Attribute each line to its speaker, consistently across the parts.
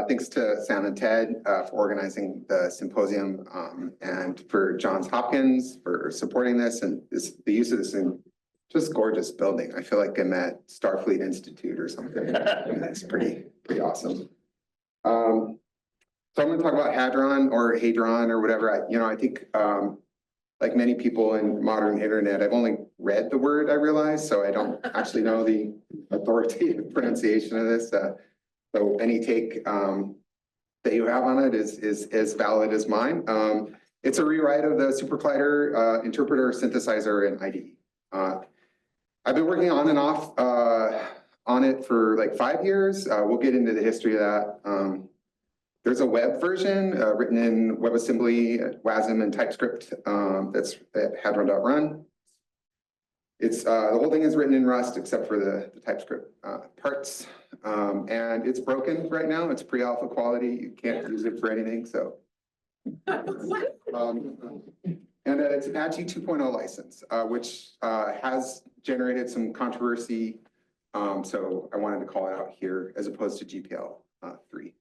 Speaker 1: Thanks to Sam and Ted for organizing the symposium and for Johns Hopkins for supporting this and the use of this in just gorgeous building. I feel like I'm at Starfleet Institute or something. It's pretty awesome. So I'm going to talk about Hadron or whatever. I think like many people in modern internet, I've only read the word, I realize, so I don't actually know the authoritative pronunciation of this. So any take that you have on it is as valid as mine. It's a rewrite of the SuperCollider interpreter, synthesizer, and IDE. I've been working on and off on it for like 5 years. We'll get into the history of that. There's a web version written in WebAssembly, WASM, and TypeScript that's at hadron.run. It's the whole thing is written in Rust except for the TypeScript parts, and it's broken right now. It's pre-alpha quality. You can't use it for anything. So, and it's Apache 2.0 license, which has generated some controversy. So I wanted to call it out here as opposed to GPL 3.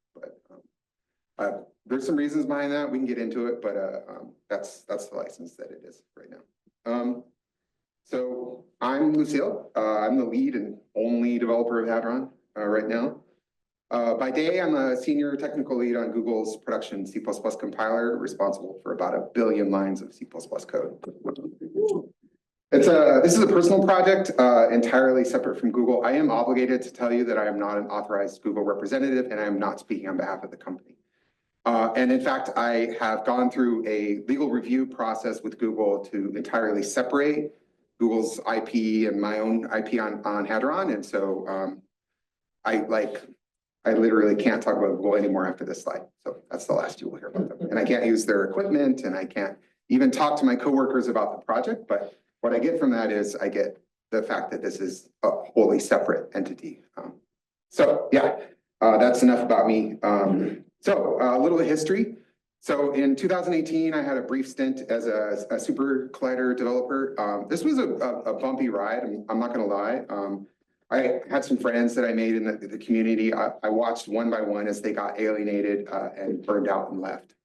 Speaker 1: But there's some reasons behind that. We can get into it, but that's the license that it is right now. So I'm Lucille. I'm the lead and only developer of Hadron right now. By day, I'm a senior technical lead on Google's production C++ compiler, responsible for about 1 billion lines of C++ code. This is a personal project entirely separate from Google. I am obligated to tell you that I am not an authorized Google representative, and I am not speaking on behalf of the company. And in fact, I have gone through a legal review process with Google to entirely separate Google's IP and my own IP on Hadron. And so I literally can't talk about Google anymore after this slide. So that's the last you will hear about them. And I can't use their equipment, and I can't even talk to my coworkers about the project. But what I get from that is I get the fact that this is a wholly separate entity. So yeah, that's enough about me. So a little history. So in 2018, I had a brief stint as a SuperCollider developer. This was a bumpy ride, I'm not gonna lie. I had some friends that I made in the community. I watched one by one as they got alienated and burned out and left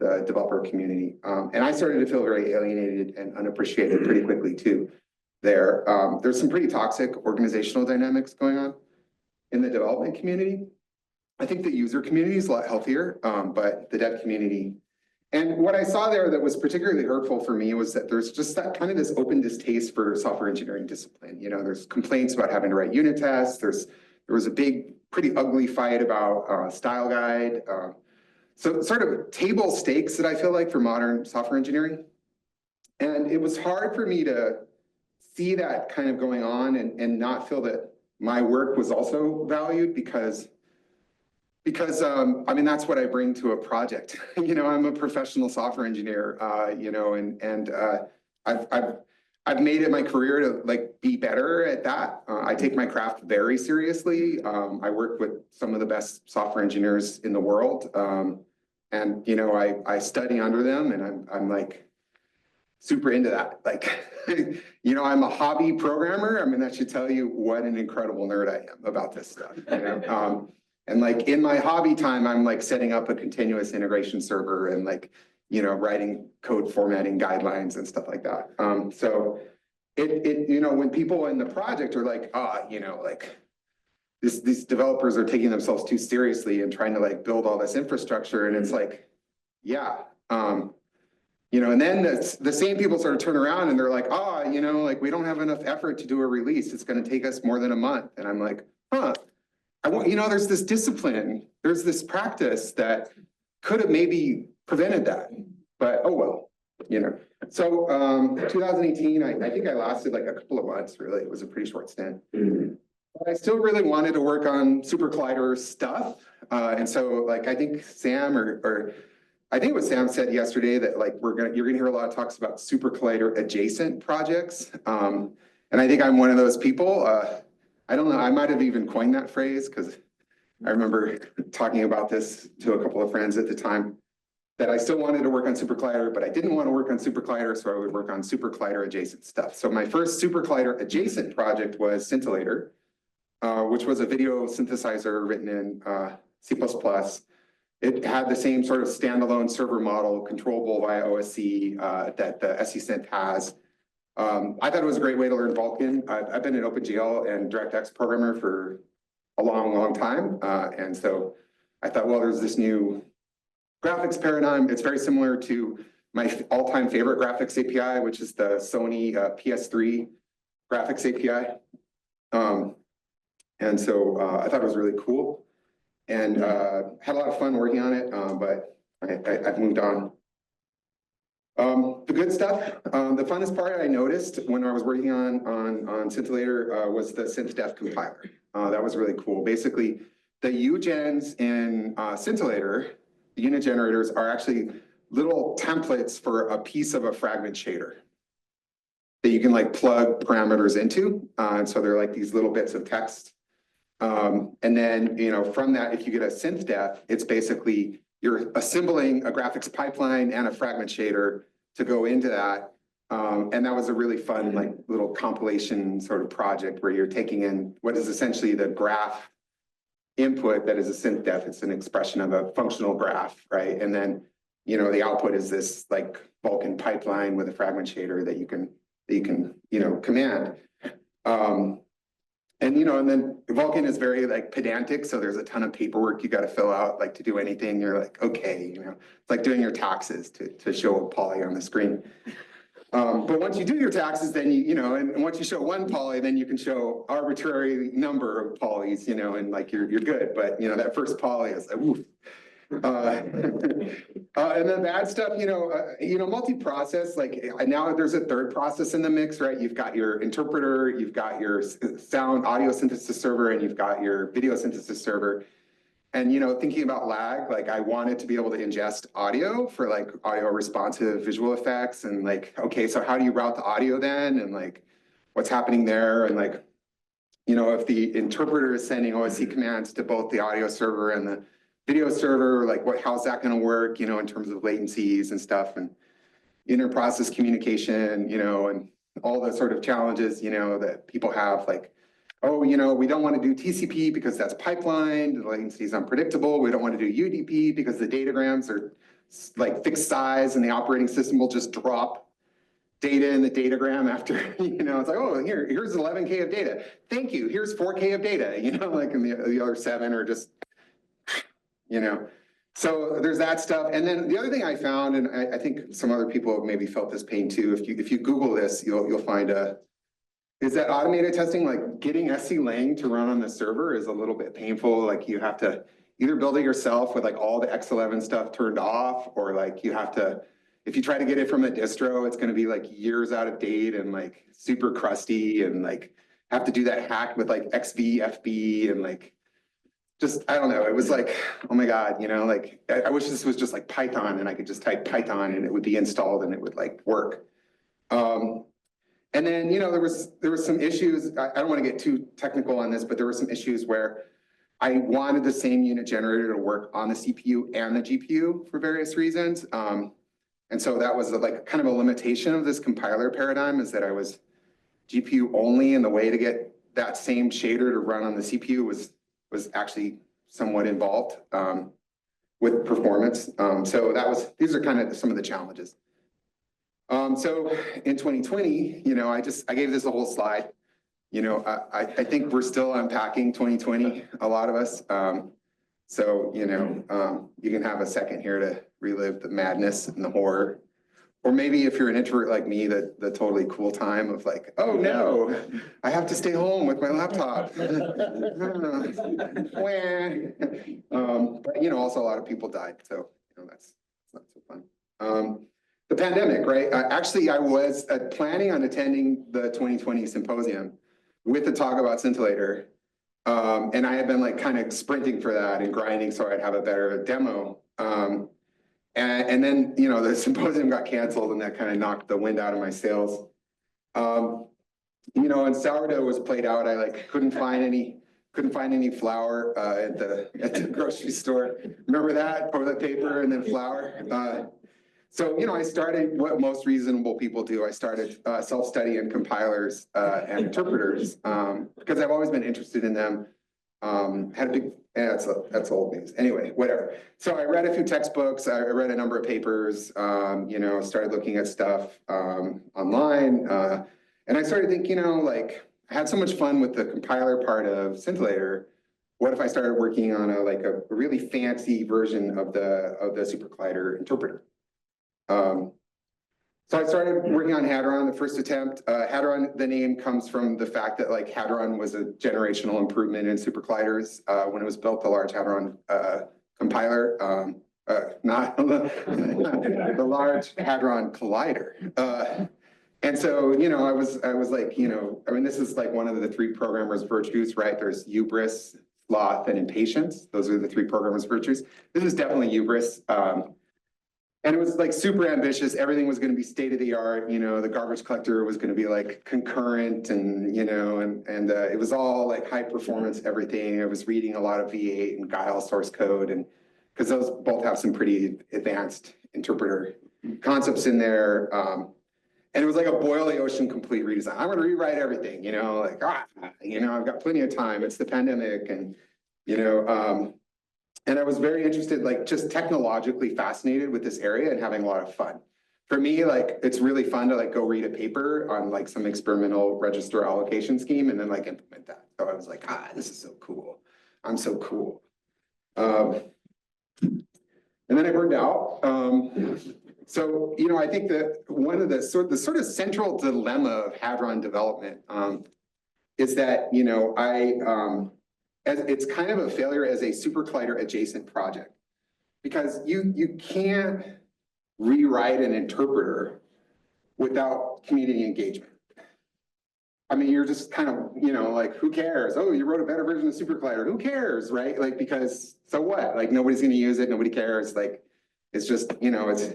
Speaker 1: the developer community. And I started to feel very alienated and unappreciated pretty quickly too. There's some pretty toxic organizational dynamics going on in the development community. I think the user community is a lot healthier, but the dev community. And what I saw there that was particularly hurtful for me was that there's just that kind of this open distaste for software engineering discipline. There's complaints about having to write unit tests. There was a big, pretty ugly fight about style guide. So sort of table stakes that I feel like for modern software engineering. And it was hard for me to see that kind of going on and not feel that my work was also valued because I mean, that's what I bring to a project. I'm a professional software engineer, and I've made it my career to be better at that. I take my craft very seriously. I work with some of the best software engineers in the world. And I study under them, and I'm like super into that. I'm a hobby programmer. I mean, that should tell you what an incredible nerd I am about this stuff. And in my hobby time, I'm setting up a continuous integration server and writing code formatting guidelines and stuff like that. So when people in the project are these developers are taking themselves too seriously and trying to build all this infrastructure, and it's yeah. And then the same people sort of turn around and they're like, we don't have enough effort to do a release. It's going to take us more than a month. And I'm like, huh. There's this discipline, there's this practice that could have maybe prevented that, but oh well, So 2018, I think I lasted a couple of months, really. It was a pretty short stint. But I still really wanted to work on SuperCollider stuff. And so I think Sam or I think what Sam said yesterday that you're gonna hear a lot of talks about SuperCollider adjacent projects. And I think I'm one of those people. I don't know, I might have even coined that phrase because I remember talking about this to a couple of friends at the time, that I still wanted to work on SuperCollider, but I didn't want to work on SuperCollider, so I would work on SuperCollider adjacent stuff. So my first SuperCollider adjacent project was Scintillator, which was a video synthesizer written in C++. It had the same sort of standalone server model, controllable via OSC that the SESynth has. I thought it was a great way to learn Vulkan. I've been an OpenGL and DirectX programmer for a long, long time. And so I thought, well, there's this new graphics paradigm. It's very similar to my all-time favorite graphics API, which is the Sony PS3 graphics API. And so I thought it was really cool and had a lot of fun working on it, but I've moved on. The good stuff, the funnest part I noticed when I was working on Scintillator was the SynthDef compiler. That was really cool. Basically, the UGens in Scintillator, the unit generators, are actually little templates for a piece of a fragment shader that you can like plug parameters into. And so they're like these little bits of text. And then, from that, if you get a SynthDef, it's basically you're assembling a graphics pipeline and a fragment shader to go into that. And that was a really fun, like little compilation sort of project where you're taking in what is essentially the graph input that is a SynthDef. It's an expression of a functional graph, right? And then, the output is this like Vulkan pipeline with a fragment shader that you can command. And then Vulkan is very like pedantic, so there's a ton of paperwork you got to fill out, like to do anything. You're like, okay, it's like doing your taxes to show a poly on the screen. But once you do your taxes, then and once you show one poly, then you can show arbitrary number of polys, and like you're good. But that first poly is like, oof. And then bad stuff, multi-process, like now there's a third process in the mix, right? You've got your interpreter, you've got your sound audio synthesis server, and you've got your video synthesis server. And, thinking about lag, like I wanted to be able to ingest audio for like audio responsive visual effects and like, okay, so how do you route the audio then? And like, what's happening there? And like, if the interpreter is sending OSC commands to both the audio server and the video server, like how's that going to work, in terms of latencies and stuff and inter-process communication, and all the sort of challenges, that people have, like, oh, we don't want to do TCP because that's pipelined, the latency is unpredictable. We don't want to do UDP because the datagrams are like fixed size and the operating system will just drop data in the datagram after, it's like, oh, here's 11K of data. Thank you, here's 4K of data, like in the other 7 are just, So there's that stuff. And then the other thing I found, and I think some other people have maybe felt this pain too, if you Google this, you'll find is that automated testing, like getting SC Lang to run on the server is a little bit painful. Like you have to either build it yourself with like all the X11 stuff turned off, or like you have to, if you try to get it from a distro, it's going to be like years out of date and like super crusty and like have to do that hack with like XVFB and like, just, I don't know. It was like, oh my God, like I wish this was just like Python and I could just type Python and it would be installed and it would like work. And then, there was some issues. I don't want to get too technical on this, but there were some issues where I wanted the same unit generator to work on the CPU and the GPU for various reasons. And so that was like kind of a limitation of this compiler paradigm, is that I was GPU only, and the way to get that same shader to run on the CPU was actually somewhat involved with performance. So these are kind of some of the challenges. So in 2020, I gave this a whole slide. I think we're still unpacking 2020, a lot of us. So, you can have a second here to relive the madness and the horror. Or maybe if you're an introvert like me, the totally cool time of like, oh no, I have to stay home with my laptop. But also a lot of people died, so that's not so fun. The pandemic, right? Actually, I was planning on attending the 2020 Symposium with the talk about Scintillator. And I had been like kind of sprinting for that and grinding so I'd have a better demo. And then, the Symposium got canceled and that kind of knocked the wind out of my sails. And sourdough was played out. I like couldn't find any flour at the grocery store. Remember that? Toilet paper and then flour. So, I started what most reasonable people do. I started self-studying compilers and interpreters because I've always been interested in them. Had Yeah, that's old news. Anyway, whatever. So I read a few textbooks. I read a number of papers. Started looking at stuff online, and I started thinking, like I had so much fun with the compiler part of Scintillator. What if I started working on a really fancy version of the SuperCollider interpreter? So I started working on Hadron, the first attempt. Hadron, the name comes from the fact that like Hadron was a generational improvement in supercolliders when it was built, the Large Hadron compiler, not the Large Hadron Collider. And so, I was like, this is like one of the three programmers' virtues, right? There's hubris, sloth, and impatience. Those are the three programmers' virtues. This is definitely hubris. And it was like super ambitious. Everything was going to be state of the art. The garbage collector was going to be like concurrent, and it was all like high performance everything. I was reading a lot of V8 and Guile source code, and because those both have some pretty advanced interpreter concepts in there. And it was like a boil the ocean complete redesign. I'm going to rewrite everything. I've got plenty of time. It's the pandemic, and and I was very interested, like just technologically fascinated with this area and having a lot of fun. For me, like it's really fun to like go read a paper on like some experimental register allocation scheme and then like implement that. So I was like, this is so cool. I'm so cool. And then I burned out. So I think that one of the sort of central dilemma of Hadron development is that it's kind of a failure as a SuperCollider adjacent project, because you can't rewrite an interpreter without community engagement. I mean, you're just kind of, like, who cares? Oh, you wrote a better version of SuperCollider. Who cares, right? Like, because so what? Like, nobody's going to use it. Nobody cares. Like, it's just, it's.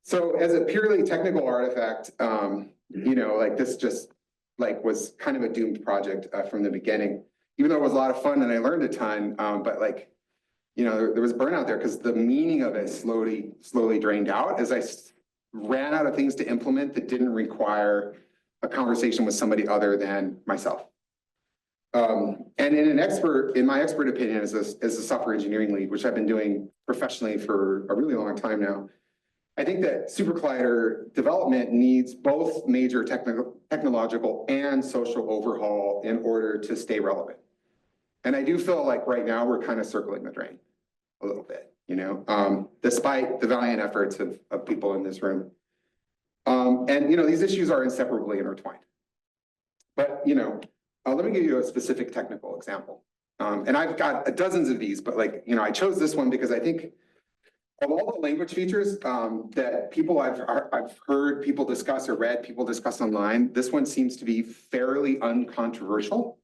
Speaker 1: So as a purely technical artifact, like this just like was kind of a doomed project from the beginning. Even though it was a lot of fun and I learned a ton, but like, there was burnout there because the meaning of it slowly drained out as I ran out of things to implement that didn't require a conversation with somebody other than myself. And in my expert opinion, as a software engineering lead, which I've been doing professionally for a really long time now, I think that SuperCollider development needs both major technological and social overhaul in order to stay relevant. And I do feel like right now we're kind of circling the drain a little bit, despite the valiant efforts of people in this room. And these issues are inseparably intertwined. But let me give you a specific technical example. And I've got dozens of these, but like I chose this one because I think of all the language features that I've heard people discuss or read people discuss online, this one seems to be fairly uncontroversial.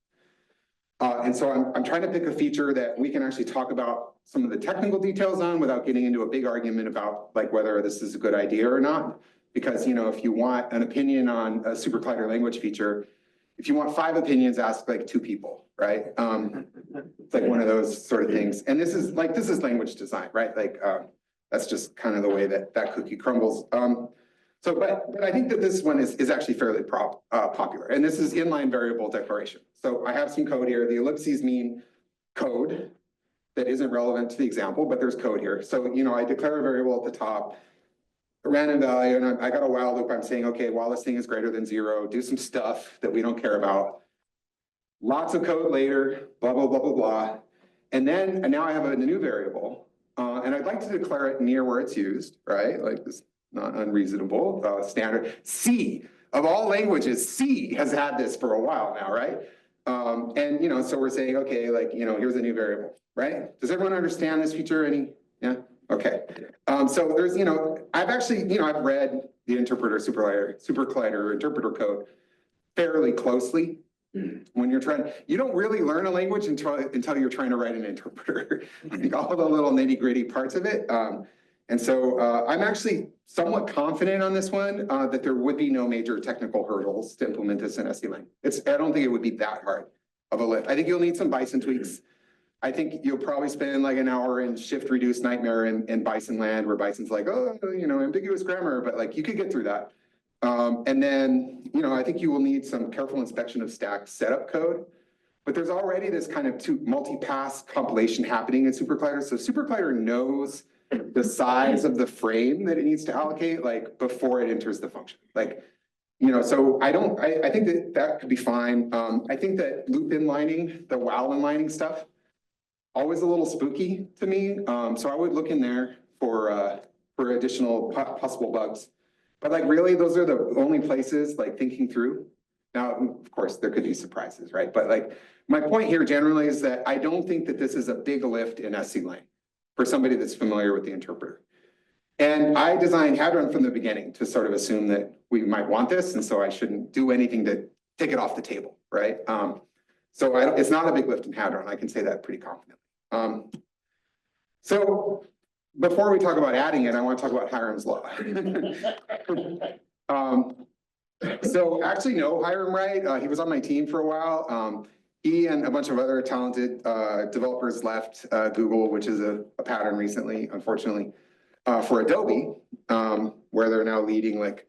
Speaker 1: And so I'm trying to pick a feature that we can actually talk about some of the technical details on without getting into a big argument about like whether this is a good idea or not. Because if you want an opinion on a SuperCollider language feature, if you want 5 opinions, ask like 2 people, right? It's like one of those sort of things. And this is language design, right? Like that's just kind of the way that cookie crumbles. But I think that this one is actually fairly popular. And this is inline variable declaration. So I have some code here. The ellipses mean code that isn't relevant to the example, but there's code here. So, I declare a variable at the top, a random value, and I got a while loop. I'm saying, okay, while this thing is greater than 0, do some stuff that we don't care about. Lots of code later, blah, blah, blah, blah, blah. And now I have a new variable, and I'd like to declare it near where it's used, right? Like this. Not unreasonable, standard. C, of all languages, C has had this for a while now, right? And, so we're saying, okay, like, here's a new variable, right? Does everyone understand this feature? Yeah? Okay. So there's, I've actually, I've read the interpreter, SuperCollider interpreter code fairly closely. When you're you don't really learn a language until you're trying to write an interpreter, like all the little nitty gritty parts of it. And so I'm actually somewhat confident on this one that there would be no major technical hurdles to implement this in SELang. I don't think it would be that hard of a lift. I think you'll need some Bison tweaks. I think you'll probably spend like an hour in shift reduce nightmare in Bison land where Bison's like, oh, ambiguous grammar, but like you could get through that. And then, I think you will need some careful inspection of stack setup code. But there's already this kind of multi-pass compilation happening in SuperCollider. So SuperCollider knows the size of the frame that it needs to allocate, like before it enters the function. Like, so I think that could be fine. I think that loop inlining, the while inlining stuff, always a little spooky to me. So I would look in there for additional possible bugs. But like really, those are the only places like thinking through. Now, of course, there could be surprises, right? But like my point here generally is that I don't think that this is a big lift in SC-Lang for somebody that's familiar with the interpreter. And I designed Hadron from the beginning to sort of assume that we might want this, and so I shouldn't do anything to take it off the table, right? So it's not a big lift in Hadron. I can say that pretty confidently. So before we talk about adding it, I want to talk about Hiram's law. So actually know Hiram, right? He was on my team for a while. He and a bunch of other talented developers left Google, which is a pattern recently, unfortunately, for Adobe, where they're now leading like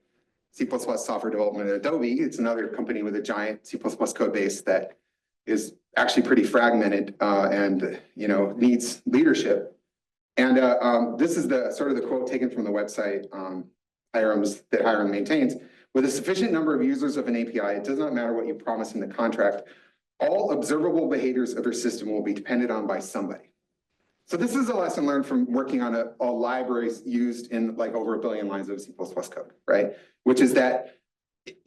Speaker 1: C++ software development at Adobe. It's another company with a giant C++ code base that is actually pretty fragmented and needs leadership. And this is the sort of the quote taken from the website that Hiram maintains. With a sufficient number of users of an API, it does not matter what you promise in the contract. All observable behaviors of your system will be depended on by somebody. So this is a lesson learned from working on a libraries used in like over 1 billion lines of C++ code, right? Which is that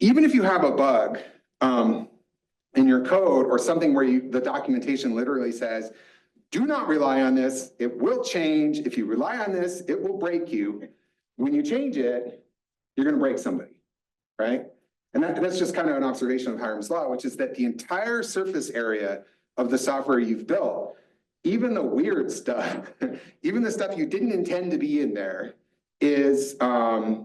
Speaker 1: even if you have a bug in your code or something where the documentation literally says, do not rely on this, it will change. If you rely on this, it will break you. When you change it, you're going to break somebody, right? And that's just kind of an observation of Hiram's law, which is that the entire surface area of the software you've built, even the weird stuff, even the stuff you didn't intend to be in there, is a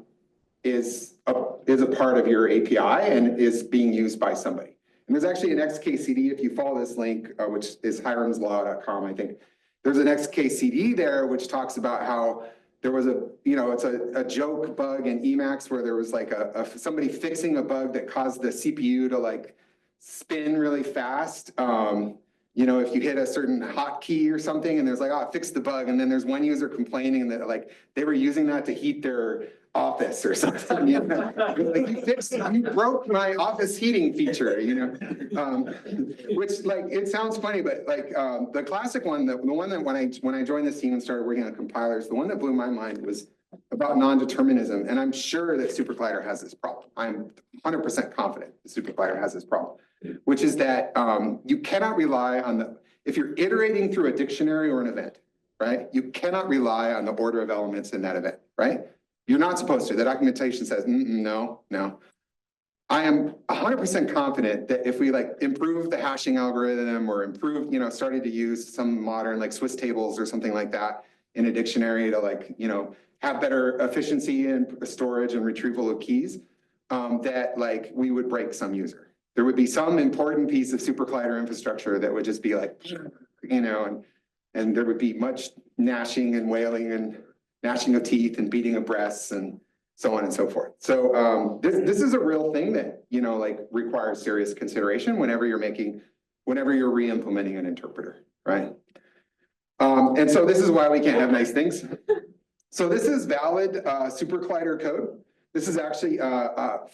Speaker 1: part of your API and is being used by somebody. And there's actually an XKCD, if you follow this link, which is hiramslaw.com, I think. There's an XKCD there which talks about how there was it's a joke bug in Emacs where there was like somebody fixing a bug that caused the CPU to like spin really fast. If you hit a certain hotkey or something and there's like, oh, fix the bug. And then there's one user complaining that like they were using that to heat their office or something. Like you broke my office heating feature, which like, it sounds funny, but like the classic one, the one that when I joined this team and started working on compilers, the one that blew my mind was about non-determinism. And I'm sure that SuperCollider has this problem. I'm 100% confident that SuperCollider has this problem, which is that you cannot rely on if you're iterating through a dictionary or an event, right? You cannot rely on the order of elements in that event, right? You're not supposed to. The documentation says, no. I am 100% confident that if we like improve the hashing algorithm or improve, started to use some modern like Swiss tables or something like that in a dictionary to like, have better efficiency in storage and retrieval of keys, that like we would break some user. There would be some important piece of SuperCollider infrastructure that would just be like, and there would be much gnashing and wailing and gnashing of teeth and beating of breasts and so on and so forth. So this is a real thing that, like requires serious consideration whenever you're re-implementing an interpreter, right? And so this is why we can't have nice things. So this is valid SuperCollider code. This is actually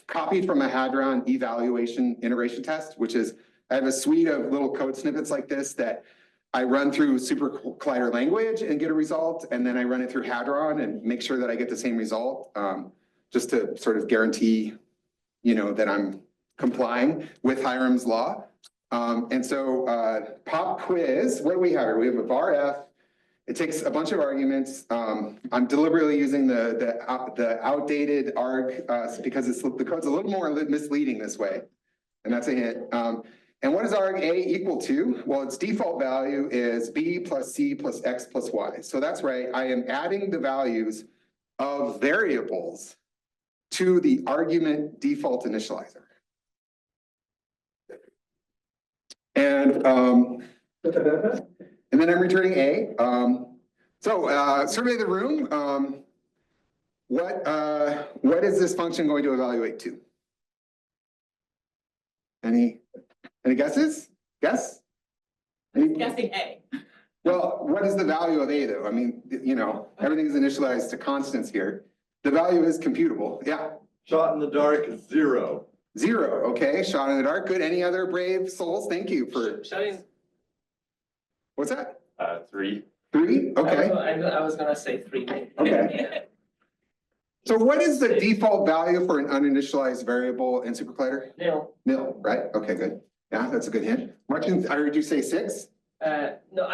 Speaker 1: copied from a Hadron evaluation integration test, which is, I have a suite of little code snippets like this that I run through SuperCollider language and get a result, and then I run it through Hadron and make sure that I get the same result, just to sort of guarantee, that I'm complying with Hiram's law. And so pop quiz, what do we have here? We have a var f. It takes a bunch of arguments. I'm deliberately using the outdated arg because the code's a little more misleading this way, and that's a hint. And what does arg a equal to? Well, its default value is b plus c plus x plus y. So that's right. I am adding the values of variables to the argument default initializer. And then I'm returning a. Survey the room. What is this function going to evaluate to? Any guesses? Guess?
Speaker 2: Guessing A.
Speaker 1: Well, what is the value of A though? I mean, everything is initialized to constants here. The value is computable. Yeah.
Speaker 3: Shot in the dark is 0.
Speaker 1: 0. Okay. Shot in the dark. Good. Any other brave souls? Thank you for.
Speaker 2: Showing.
Speaker 1: What's that?
Speaker 3: 3.
Speaker 1: 3? Okay.
Speaker 2: I was gonna say 3.
Speaker 1: Okay. So what is the default value for an uninitialized variable in SuperCollider?
Speaker 2: Nil.
Speaker 1: Nil, right? Okay, good. Yeah, that's a good hint. Martin, I heard you say 6?
Speaker 2: No,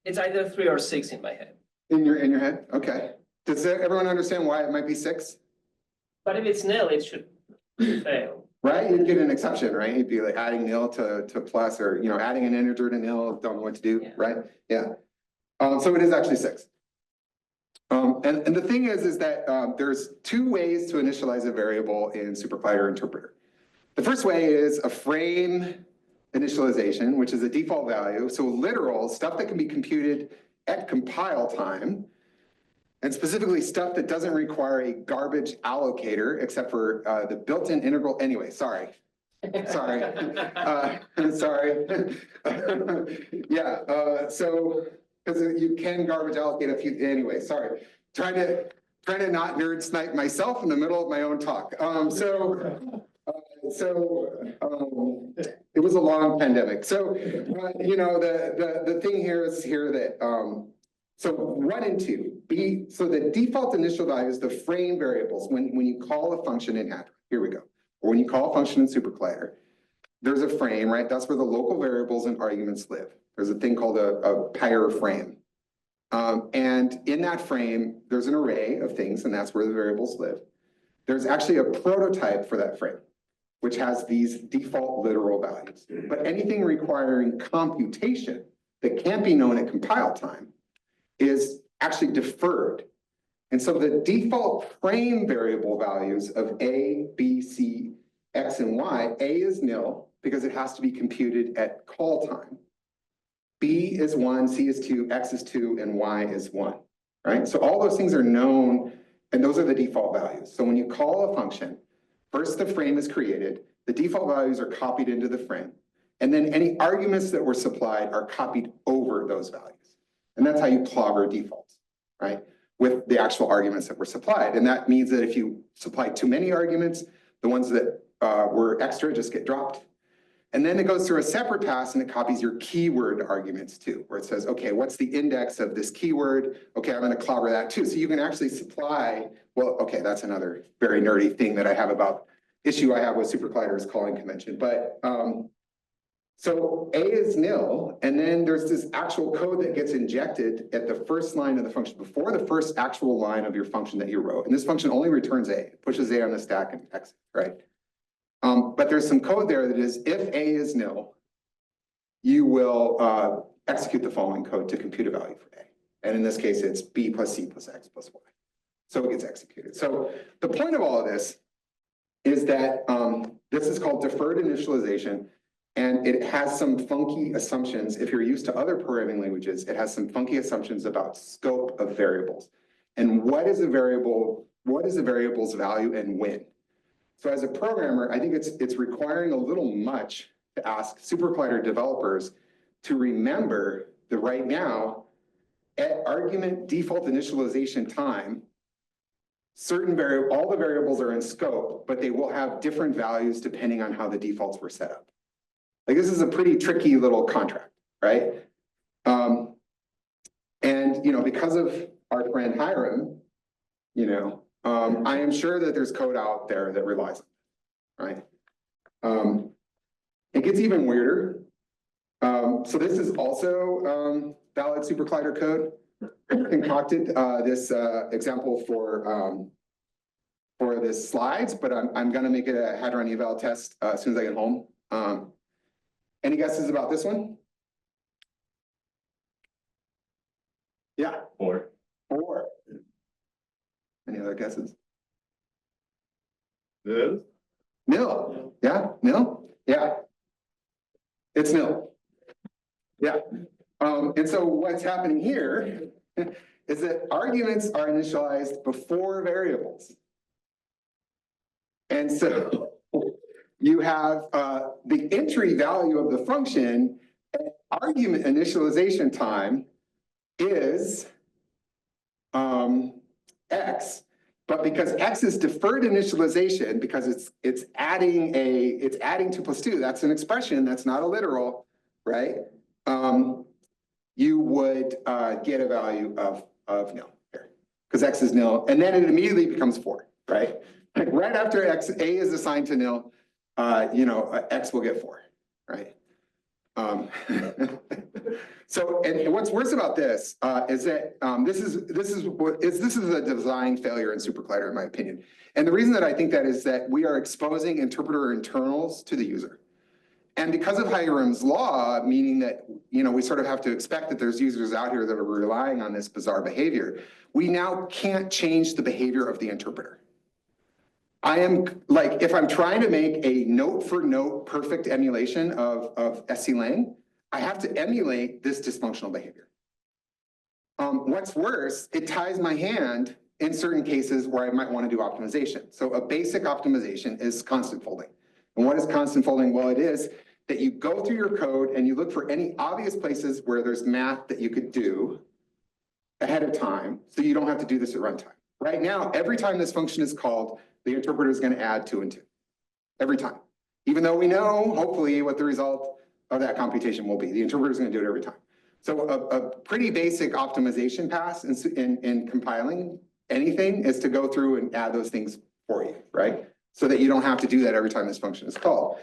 Speaker 2: it's either 3 or 6 in my head.
Speaker 1: In your head? Okay. Does everyone understand why it might be 6?
Speaker 2: But if it's nil, it should fail.
Speaker 1: Right? You'd get an exception, right? You'd be like adding nil to plus, or adding an integer to nil, don't know what to do,
Speaker 2: Yeah.
Speaker 1: right? Yeah. So it is actually 6. And the thing is that there's 2 ways to initialize a variable in SuperCollider interpreter. The first way is a frame initialization, which is a default value. So literal stuff that can be computed at compile time, and specifically stuff that doesn't require a garbage allocator, except for the built-in integral. Anyway, sorry. Sorry. Sorry. Yeah. So because you can garbage allocate a few. Anyway, sorry. Trying to not nerd snipe myself in the middle of my own talk. It was a long pandemic. So, the thing here is that, so 1 and 2, so the default initial value is the frame variables. When you call a function in Hadron, here we go. Or when you call a function in SuperCollider, there's a frame, right? That's where the local variables and arguments live. There's a thing called a pair frame. And in that frame, there's an array of things, and that's where the variables live. There's actually a prototype for that frame, which has these default literal values. But anything requiring computation that can't be known at compile time is actually deferred. And so the default frame variable values of A, B, C, X, and Y, A is nil because it has to be computed at call time. B is 1, C is 2, X is 2, and Y is 1, right? So all those things are known, and those are the default values. So when you call a function, first the frame is created, the default values are copied into the frame, and then any arguments that were supplied are copied over those values. And that's how you clobber defaults, right? With the actual arguments that were supplied. And that means that if you supply too many arguments, the ones that were extra just get dropped. And then it goes through a separate pass and it copies your keyword arguments too, where it says, okay, what's the index of this keyword? Okay, I'm going to clobber that too. So you can actually supply, well, okay, that's another very nerdy thing that I have issue I have with SuperCollider's calling convention. But so A is nil, and then there's this actual code that gets injected at the first line of the function, before the first actual line of your function that you wrote. And this function only returns A, it pushes A on the stack and exits, right? But there's some code there that is, if A is nil, you will execute the following code to compute a value for A. And in this case, it's B plus C plus X plus Y. So it gets executed. So the point of all of this is that this is called deferred initialization, and it has some funky assumptions. If you're used to other programming languages, it has some funky assumptions about scope of variables. And what is a variable, what is a variable's value and when? So as a programmer, I think it's requiring a little much to ask SuperCollider developers to remember that right now, at argument default initialization time, all the variables are in scope, but they will have different values depending on how the defaults were set up. Like this is a pretty tricky little contract, right? And because of our friend Hiram, I am sure that there's code out there that relies on it, right? It gets even weirder. So this is also valid SuperCollider code. Concocted this example for this slides, but I'm going to make it a Hadron eval test as soon as I get home. Any guesses about this one? Yeah.
Speaker 3: 4.
Speaker 1: 4. Any other guesses?
Speaker 3: This?
Speaker 1: Nil. Yeah. Nil. Yeah. It's nil. Yeah. And so what's happening here is that arguments are initialized before variables. And so you have the entry value of the function argument initialization time is X, but because X is deferred initialization, because it's adding 2 plus 2, that's an expression, that's not a literal, right? You would get a value of nil here, because X is nil, and then it immediately becomes 4, right? Like right after A is assigned to nil, X will get 4, right? So, and what's worse about this is that this is a design failure in SuperCollider, in my opinion. And the reason that I think that is that we are exposing interpreter internals to the user. And because of Hadron's law, meaning that we sort of have to expect that there's users out here that are relying on this bizarre behavior, we now can't change the behavior of the interpreter. I am like, if I'm trying to make a note for note perfect emulation of SC-Lang, I have to emulate this dysfunctional behavior. What's worse, it ties my hand in certain cases where I might want to do optimization. So a basic optimization is constant folding. And what is constant folding? Well, it is that you go through your code and you look for any obvious places where there's math that you could do ahead of time, so you don't have to do this at runtime. Right now, every time this function is called, the interpreter is going to add 2 and 2. Every time. Even though we know, hopefully, what the result of that computation will be. The interpreter is going to do it every time. So a pretty basic optimization pass in compiling anything is to go through and add those things for you, right? So that you don't have to do that every time this function is called.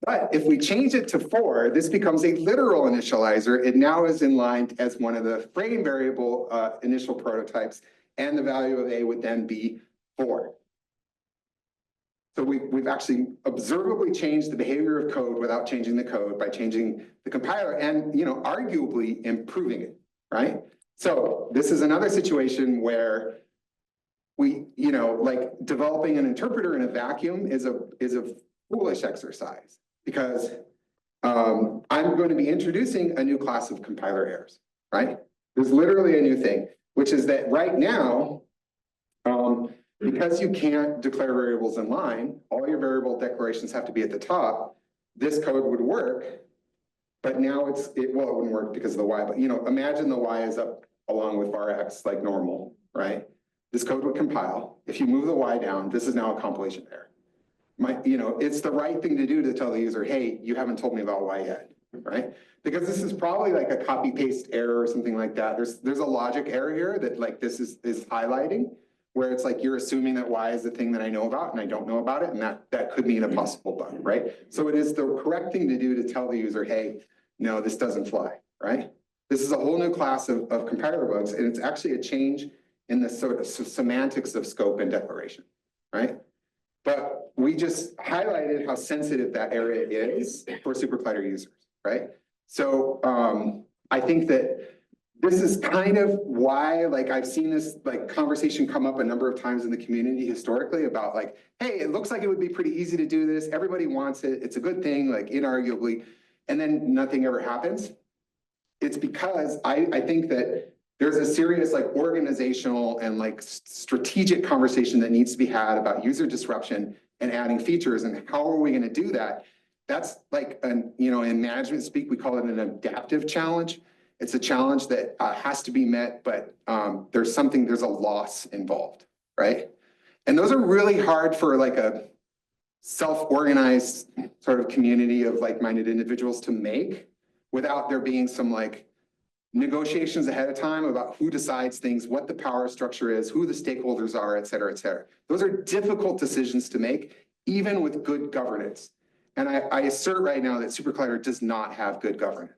Speaker 1: But if we change it to 4, this becomes a literal initializer. It now is in line as one of the frame variable initial prototypes, and the value of A would then be 4. So we've actually observably changed the behavior of code without changing the code by changing the compiler and, arguably improving it, right? So this is another situation where we, like developing an interpreter in a vacuum is a foolish exercise, because I'm going to be introducing a new class of compiler errors, right? There's literally a new thing, which is that right now, because you can't declare variables in line, all your variable declarations have to be at the top. This code would work, but now well, it wouldn't work because of the Y, but imagine the Y is up along with var X like normal, right? This code would compile. If you move the Y down, this is now a compilation error. It's the right thing to do to tell the user, hey, you haven't told me about Y yet, right? Because this is probably like a copy paste error or something like that. There's a logic error here that like this is highlighting, where it's like you're assuming that Y is the thing that I know about and I don't know about it, and that could mean a possible bug, right? So it is the correct thing to do to tell the user, hey, no, this doesn't fly, right? This is a whole new class of compiler bugs, and it's actually a change in the sort of semantics of scope and declaration, right? But we just highlighted how sensitive that area is for SuperCollider users, right? So I think that this is kind of why, like, I've seen this like conversation come up a number of times in the community historically about like, hey, it looks like it would be pretty easy to do this. Everybody wants it. It's a good thing, like inarguably, and then nothing ever happens. It's because I think that there's a serious like organizational and like strategic conversation that needs to be had about user disruption and adding features, and how are we going to do that? That's like in management speak, we call it an adaptive challenge. It's a challenge that has to be met, but there's a loss involved, right? And those are really hard for like a self-organized sort of community of like-minded individuals to make without there being some like negotiations ahead of time about who decides things, what the power structure is, who the stakeholders are, et cetera, et cetera. Those are difficult decisions to make, even with good governance. And I assert right now that SuperCollider does not have good governance.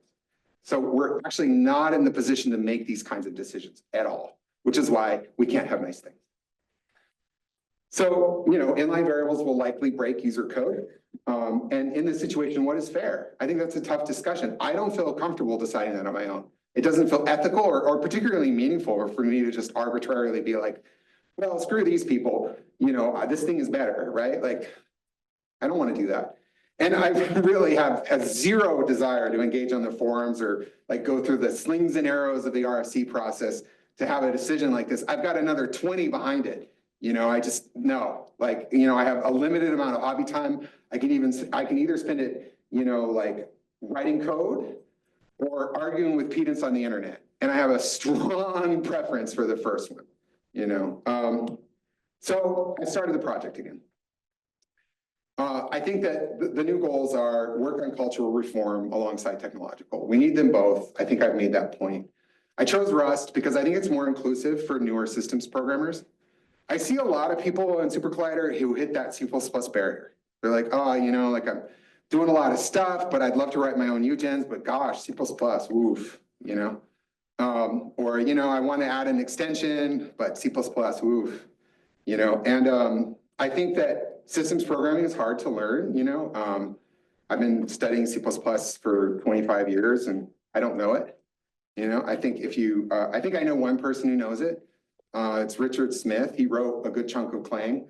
Speaker 1: So we're actually not in the position to make these kinds of decisions at all, which is why we can't have nice things. So, inline variables will likely break user code. And in this situation, what is fair? I think that's a tough discussion. I don't feel comfortable deciding that on my own. It doesn't feel ethical or particularly meaningful for me to just arbitrarily be like, well, screw these people, this thing is better, right? Like, I don't want to do that. And I really have zero desire to engage on the forums or like go through the slings and arrows of the RFC process to have a decision like this. I've got another 20 behind it. I just, no, like, I have a limited amount of hobby time. I can either spend it, like writing code or arguing with pedants on the internet. And I have a strong preference for the first one, you know. So I started the project again. I think that the new goals are work on cultural reform alongside technological. We need them both. I think I've made that point. I chose Rust because I think it's more inclusive for newer systems programmers. I see a lot of people in SuperCollider who hit that C++ barrier. They're like, oh, you know, like I'm doing a lot of stuff, but I'd love to write my own UGens, but gosh, C++, oof, you know. Or, you know, I want to add an extension, but C++, oof, you know. And I think that systems programming is hard to learn, you know. I've been studying C++ for 25 years and I don't know it. You know, I think if you, I think I know one person who knows it. It's Richard Smith. He wrote a good chunk of Clang.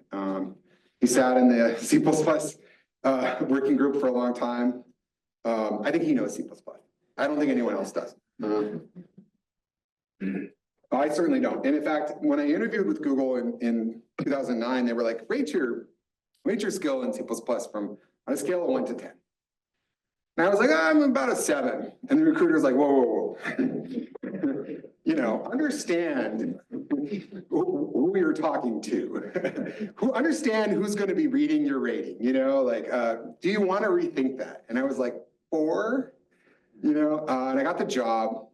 Speaker 1: He sat in the C++ working group for a long time. I think he knows C++. I don't think anyone else does. I certainly don't. And in fact, when I interviewed with Google in 2009, they were like, rate your skill in C++ from on a scale of 1 to 10. And I was like, I'm about a 7. And the recruiter's like, whoa. You know, understand who you're talking to. Understand who's going to be reading your rating, you know, like, do you want to rethink that? And I was like, 4, you know, and I got the job.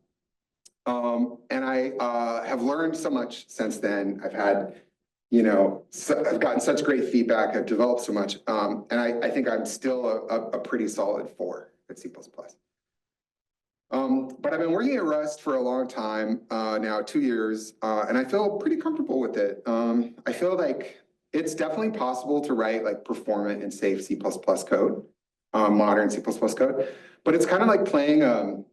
Speaker 1: And I have learned so much since then. I've had, you know, I've gotten such great feedback. I've developed so much. And I think I'm still a pretty solid 4 at C++. But I've been working at Rust for a long time, now 2 years, and I feel pretty comfortable with it. I feel like it's definitely possible to write like performant and safe C++ code, modern C++ code, but it's kind of like playing,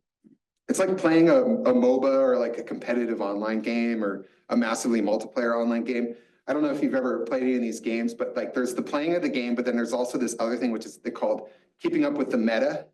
Speaker 1: it's like playing a MOBA or like a competitive online game or a massively multiplayer online game. I don't know if you've ever played any of these games, but like there's the playing of the game, but then there's also this other thing, which is called keeping up with the meta.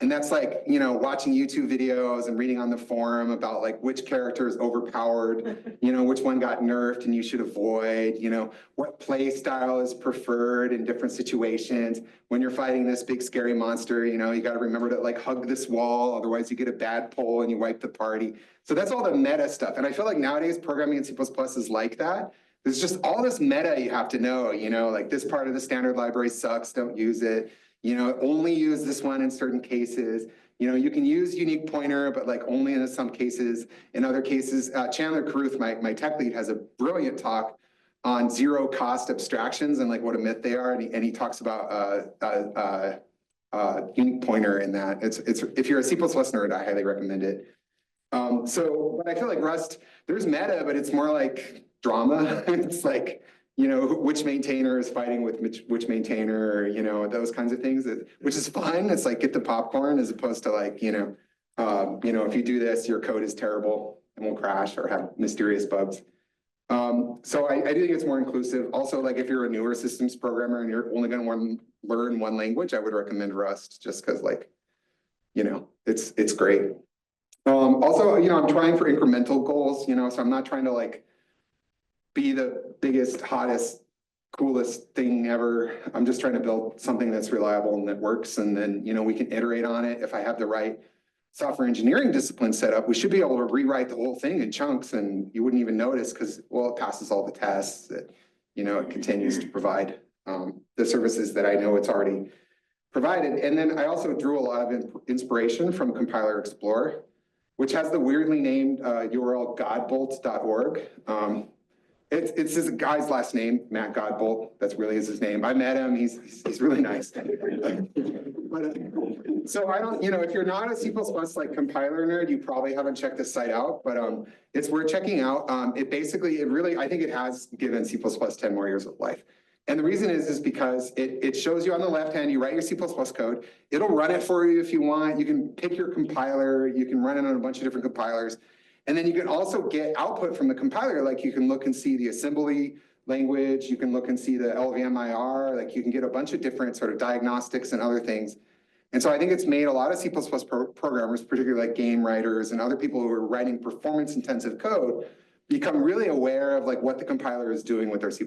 Speaker 1: And that's like, you know, watching YouTube videos and reading on the forum about like which character is overpowered, you know, which one got nerfed and you should avoid, you know, what play style is preferred in different situations. When you're fighting this big scary monster, you know, you got to remember to like hug this wall, otherwise you get a bad pull and you wipe the party. So that's all the meta stuff. And I feel like nowadays programming in C++ is like that. There's just all this meta you have to know, you know, like this part of the standard library sucks, don't use it. You know, only use this one in certain cases. You know, you can use unique pointer, but like only in some cases. In other cases, Chandler Carruth, my tech lead, has a brilliant talk on zero cost abstractions and like what a myth they are. And he talks about unique pointer in that. It's if you're a C++ nerd, I highly recommend it. But I feel like Rust, there's meta, but it's more like drama. It's like, you know, which maintainer is fighting with which maintainer, you know, those kinds of things, which is fun. It's like get the popcorn as opposed to like, you know, if you do this, your code is terrible and will crash or have mysterious bugs. So I do think it's more inclusive. Also, like if you're a newer systems programmer and you're only going to learn one language, I would recommend Rust just because like, you know, it's great. Also, you know, I'm trying for incremental goals, you know, so I'm not trying to like be the biggest, hottest, coolest thing ever. I'm just trying to build something that's reliable and that works. And then, you know, we can iterate on it. If I have the right software engineering discipline set up, we should be able to rewrite the whole thing in chunks and you wouldn't even notice because, well, it passes all the tests that, you know, it continues to provide the services that I know it's already provided. And then I also drew a lot of inspiration from Compiler Explorer, which has the weirdly named URL godbolt.org. It's this guy's last name, Matt Godbolt. That's really his name. I met him. He's really nice. But, so I don't, you know, if you're not a C++ like compiler nerd, you probably haven't checked this site out. But it's worth checking out. It really, I think it has given C++ 10 more years of life. And the reason is because it shows you on the left hand, you write your C++ code. It'll run it for you if you want. You can pick your compiler. You can run it on a bunch of different compilers. And then you can also get output from the compiler, like you can look and see the assembly language, you can look and see the LVMIR, like you can get a bunch of different sort of diagnostics and other things. And so I think it's made a lot of C++ programmers, particularly like game writers and other people who are writing performance intensive code, become really aware of like what the compiler is doing with their C++.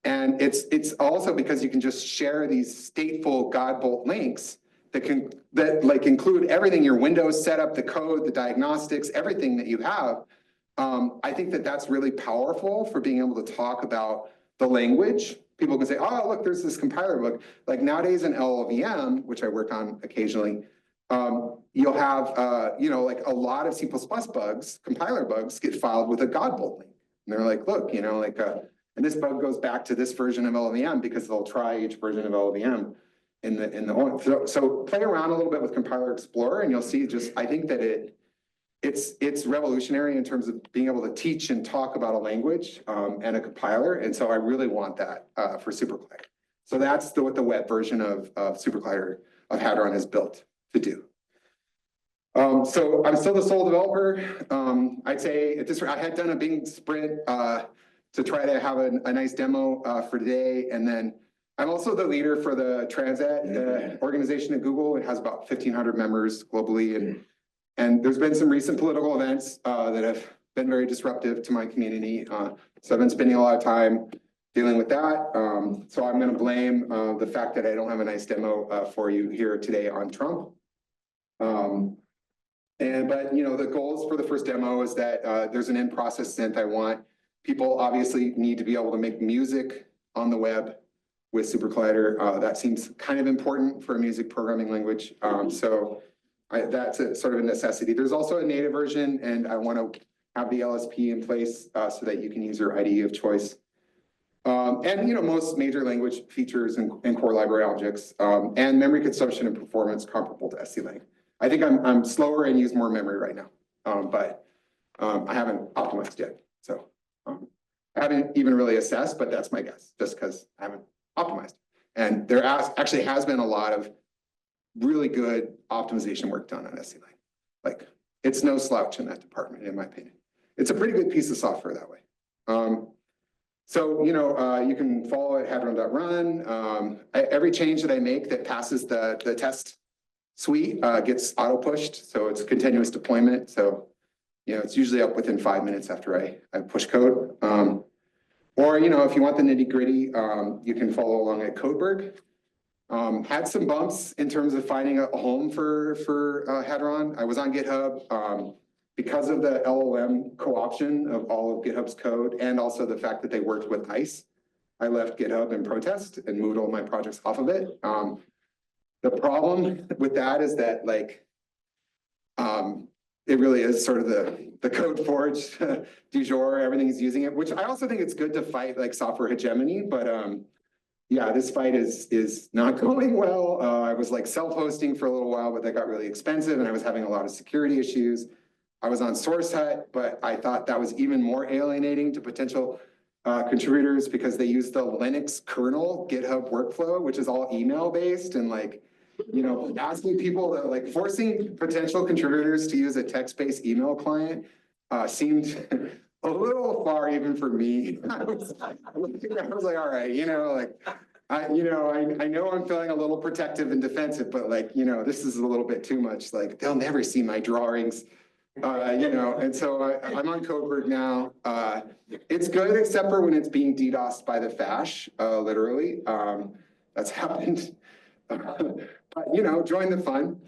Speaker 1: And it's also because you can just share these stateful Godbolt links that like include everything, your Windows setup, the code, the diagnostics, everything that you have. I think that that's really powerful for being able to talk about the language. People can say, oh, look, there's this compiler book. Like nowadays in LLVM, which I work on occasionally, you'll have, like a lot of C++ bugs, compiler bugs get filed with a Godbolt link. And they're like, look, and this bug goes back to this version of LLVM because they'll try each version of LLVM so play around a little bit with Compiler Explorer and you'll see I think that it's revolutionary in terms of being able to teach and talk about a language and a compiler. And so I really want that for SuperCollider. So that's what the web version of SuperCollider of Hadron is built to do. So I'm still the sole developer. I'd say at this, I had done a big sprint to try to have a nice demo for today. And then I'm also the leader for the Transat organization at Google. It has about 1,500 members globally. And there's been some recent political events that have been very disruptive to my community. So I've been spending a lot of time dealing with that. So I'm going to blame the fact that I don't have a nice demo for you here today on Trump. But the goals for the first demo is that there's an in-process synth I want. People obviously need to be able to make music on the web with SuperCollider. That seems kind of important for a music programming language. That's sort of a necessity. There's also a native version, and I want to have the LSP in place so that you can use your IDE of choice. Most major language features and core library objects, and memory consumption and performance comparable to SCLang. I think I'm slower and use more memory right now, but I haven't optimized yet. So I haven't even really assessed, but that's my guess, just because I haven't optimized. And there actually has been a lot of really good optimization work done on SCLang. Like, it's no slouch in that department, in my opinion. It's a pretty good piece of software that way. You can follow at hadron.run. Every change that I make that passes the test suite gets auto-pushed, so it's continuous deployment. So, it's usually up within 5 minutes after I push code. If you want the nitty-gritty, you can follow along at Codeberg. Had some bumps in terms of finding a home for Hadron. I was on GitHub because of the LLM co-option of all of GitHub's code, and also the fact that they worked with ICE. I left GitHub in protest and moved all my projects off of it. The problem with that is that it really is sort of the code forge du jour. Everything's using it, which I also think it's good to fight software hegemony, but yeah, this fight is not going well. I was self-hosting for a little while, but that got really expensive and I was having a lot of security issues. I was on SourceHut, but I thought that was even more alienating to potential contributors because they use the Linux kernel GitHub workflow, which is all email based and asking people to forcing potential contributors to use a text-based email client seemed a little far even for me. I was like, all right, I know I'm feeling a little protective and defensive, but this is a little bit too much. They'll never see my drawings, and so I'm on Codeberg now. It's good except for when it's being DDoSed by the Fash, literally. That's happened. But join the fun.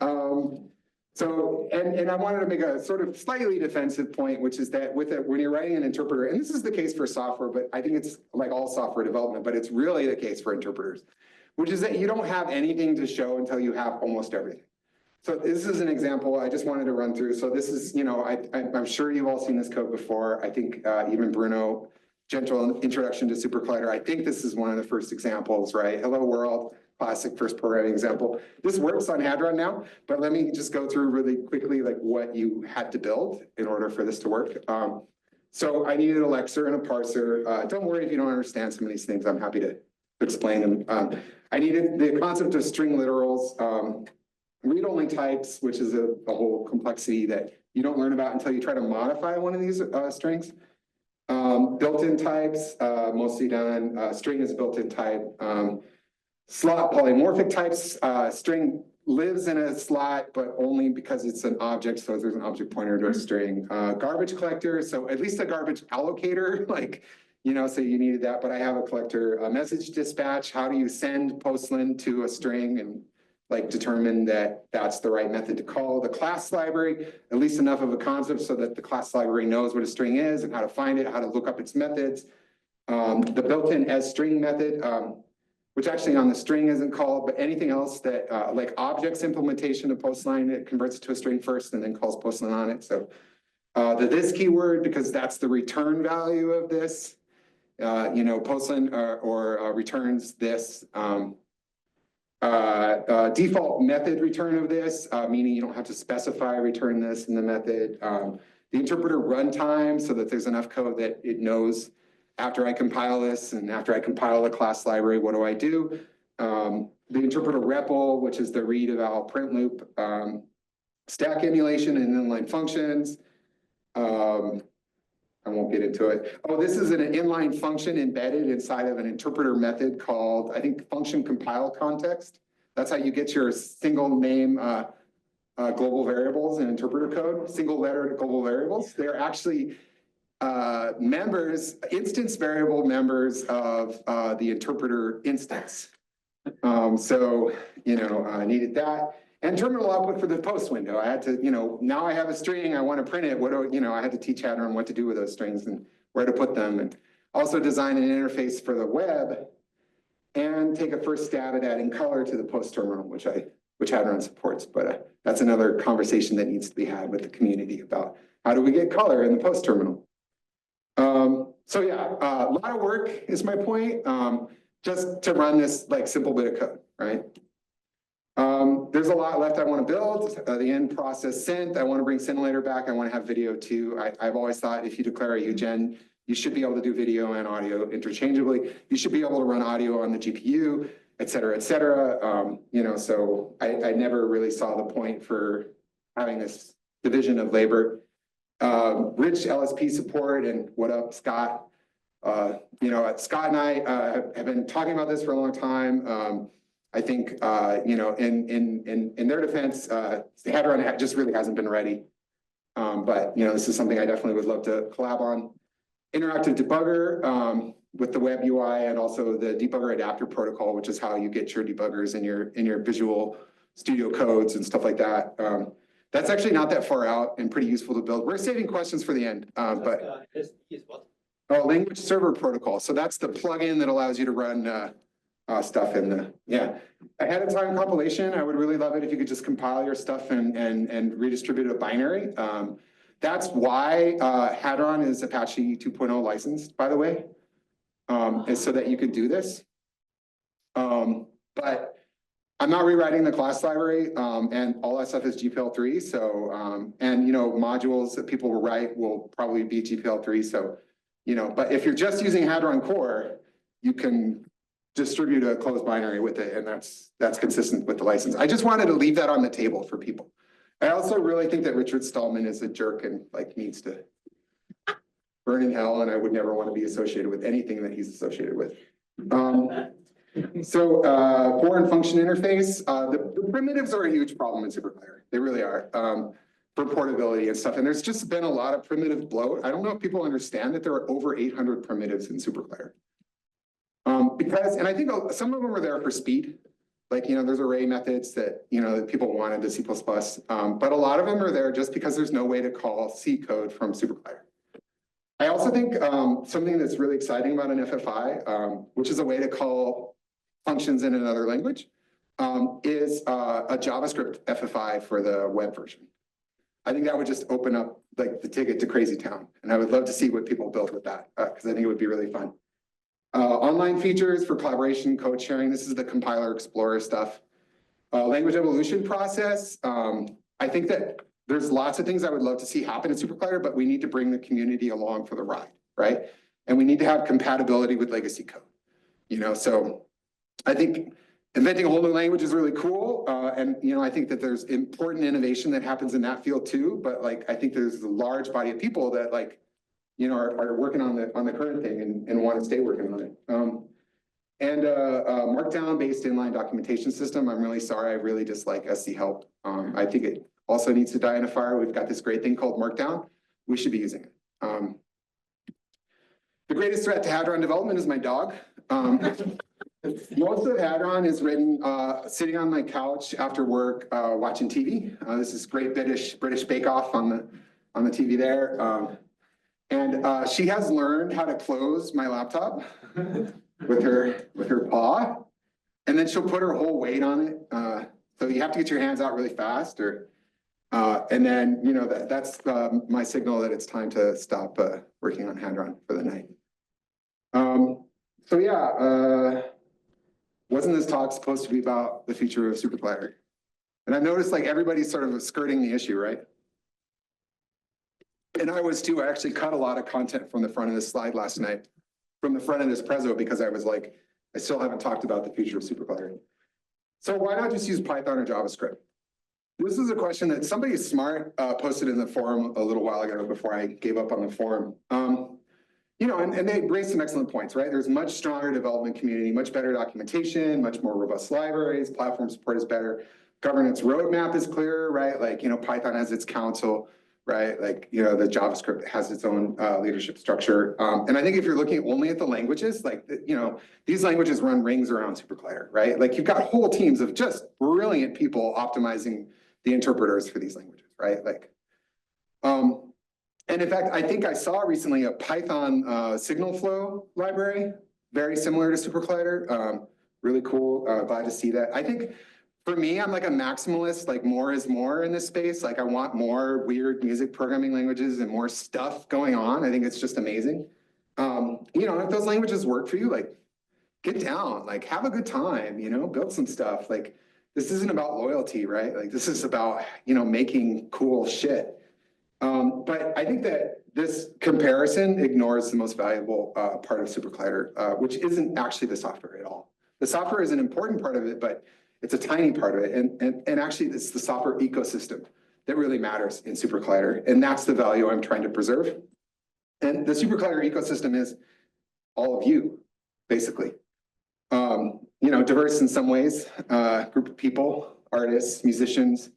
Speaker 1: And I wanted to make a sort of slightly defensive point, which is that when you're writing an interpreter, and this is the case for software, but I think it's like all software development, but it's really the case for interpreters, which is that you don't have anything to show until you have almost everything. So this is an example I just wanted to run through. So this is, I'm sure you've all seen this code before. I think even Bruno, gentle introduction to SuperCollider. I think this is one of the first examples, right? Hello world. Classic first programming example. This works on Hadron now, but let me just go through really quickly what you had to build in order for this to work. So I needed a lexer and a parser. Don't worry if you don't understand some of these things. I'm happy to explain them. I needed the concept of string literals, read-only types, which is a whole complexity that you don't learn about until you try to modify one of these strings. Built-in types, mostly done. String is a built-in type. Slot polymorphic types, string lives in a slot, but only because it's an object. So there's an object pointer to a string. Garbage collector, so at least a garbage allocator, so you needed that, but I have a collector. Message dispatch, how do you send Postland to a string? And like determine that that's the right method to call the class library, at least enough of a concept so that the class library knows what a string is and how to find it, how to look up its methods. The built-in asString method, which actually on the string isn't called, but anything else that like objects implementation of postline, it converts it to a string first and then calls postline on it. So the this keyword, because that's the return value of this, postline or returns this. Default method return of this, meaning you don't have to specify return this in the method. The interpreter runtime, so that there's enough code that it knows after I compile this and after I compile the class library, what do I do? The interpreter REPL, which is the read, eval, print loop, stack emulation and inline functions. I won't get into it. Oh, this is an inline function embedded inside of an interpreter method called, I think, function compile context. That's how you get your single name global variables in interpreter code, single letter global variables. They're actually instance variable members of the interpreter instance. I needed that. And terminal output for the post window. I had to, now I have a string, I want to print it. I had to teach Hadron what to do with those strings and where to put them. And also design an interface for the web and take a first stab at adding color to the post terminal, which Hadron supports. But that's another conversation that needs to be had with the community about how do we get color in the post terminal. A lot of work is my point, just to run this like simple bit of code, right? There's a lot left I want to build. The end process synth, I want to bring simulator back. I want to have video too. I've always thought if you declare a UGen, you should be able to do video and audio interchangeably. You should be able to run audio on the GPU, et cetera, et cetera. So I never really saw the point for having this division of labor. Rich LSP support, and what up, Scott? Scott and I have been talking about this for a long time. I think, in their defense, Hadron just really hasn't been ready. But this is something I definitely would love to collab on. Interactive debugger with the web UI and also the debugger adapter protocol, which is how you get your debuggers in your Visual Studio codes and stuff like that. That's actually not that far out and pretty useful to build. We're saving questions for the end, language server protocol. So that's the plugin that allows you to run stuff in ahead of time compilation. I would really love it if you could just compile your stuff and redistribute a binary. That's why Hadron is Apache 2.0 licensed, by the way, is so that you could do this. But I'm not rewriting the class library, and all that stuff is GPL3. So, modules that people will write will probably be GPL3. So, but if you're just using Hadron core, you can distribute a closed binary with it, and that's consistent with the license. I just wanted to leave that on the table for people. I also really think that Richard Stallman is a jerk and needs to burn in hell, and I would never want to be associated with anything that he's associated with. Foreign function interface. The primitives are a huge problem in SuperCollider. They really are, for portability and stuff. And there's just been a lot of primitive bloat. I don't know if people understand that there are over 800 primitives in SuperCollider. And I think some of them are there for speed. There's array methods that, that people wanted to C++. But a lot of them are there just because there's no way to call C code from SuperCollider. I also think something that's really exciting about an FFI, which is a way to call functions in another language, is a JavaScript FFI for the web version. I think that would just open up the ticket to crazy town. And I would love to see what people build with that, because I think it would be really fun. Online features for collaboration, code sharing. This is the compiler explorer stuff. Language evolution process. I think that there's lots of things I would love to see happen in SuperCollider, but we need to bring the community along for the ride, right? And we need to have compatibility with legacy code. So I think inventing a whole new language is really cool. And I think that there's important innovation that happens in that field too. But I think there's a large body of people that are working on the current thing and want to stay working on it. Markdown-based inline documentation system. I'm really sorry. I really dislike SC help. I think it also needs to die in a fire. We've got this great thing called Markdown. We should be using it. The greatest threat to Hadron development is my dog. Most of Hadron is written sitting on my couch after work, watching TV. This is great British Bake Off on the TV there. And she has learned how to close my laptop with her paw, and then she'll put her whole weight on it. So you have to get your hands out really fast, and then that's my signal that it's time to stop working on Hadron for the night. So yeah, wasn't this talk supposed to be about the future of SuperCollider? And I've noticed like everybody's sort of skirting the issue, right? And I was too. I actually cut a lot of content from the front of this slide last night, from the front of this preso, because I was like, I still haven't talked about the future of SuperCollider. So why not just use Python or JavaScript? This is a question that somebody smart posted in the forum a little while ago before I gave up on the forum. And they raised some excellent points, right? There's much stronger development community, much better documentation, much more robust libraries, platform support is better, governance roadmap is clearer, right? Like, Python has its council, right? Like, the JavaScript has its own leadership structure. And I think if you're looking only at the languages, like, these languages run rings around SuperCollider, right? Like you've got whole teams of just brilliant people optimizing the interpreters for these languages, right? Like, and in fact, I think I saw recently a Python signal flow library, very similar to SuperCollider. Really cool, glad to see that. I think for me, I'm like a maximalist, like more is more in this space. Like I want more weird music programming languages and more stuff going on. I think it's just amazing. If those languages work for you, like get down, like have a good time, build some stuff. Like this isn't about loyalty, right? Like this is about, making cool shit. But I think that this comparison ignores the most valuable part of SuperCollider, which isn't actually the software at all. The software is an important part of it, but it's a tiny part of it. And actually, it's the software ecosystem that really matters in SuperCollider. And that's the value I'm trying to preserve. And the SuperCollider ecosystem is all of you, basically. Diverse in some ways, group of people, artists, musicians,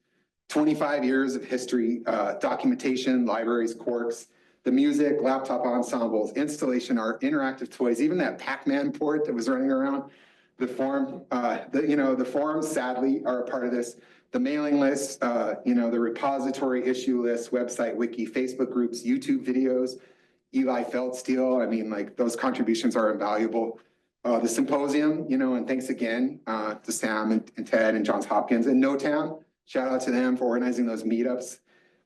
Speaker 1: 25 years of history, documentation, libraries, quarks, the music, laptop ensembles, installation art, interactive toys, even that Pac-Man port that was running around. The forum, the forums sadly are a part of this. The mailing list, the repository, issue list, website, wiki, Facebook groups, YouTube videos, Eli Feldstein. I mean, like those contributions are invaluable. The Symposium, and thanks again to Sam and Ted and Johns Hopkins and NOTAM. Shout out to them for organizing those meetups.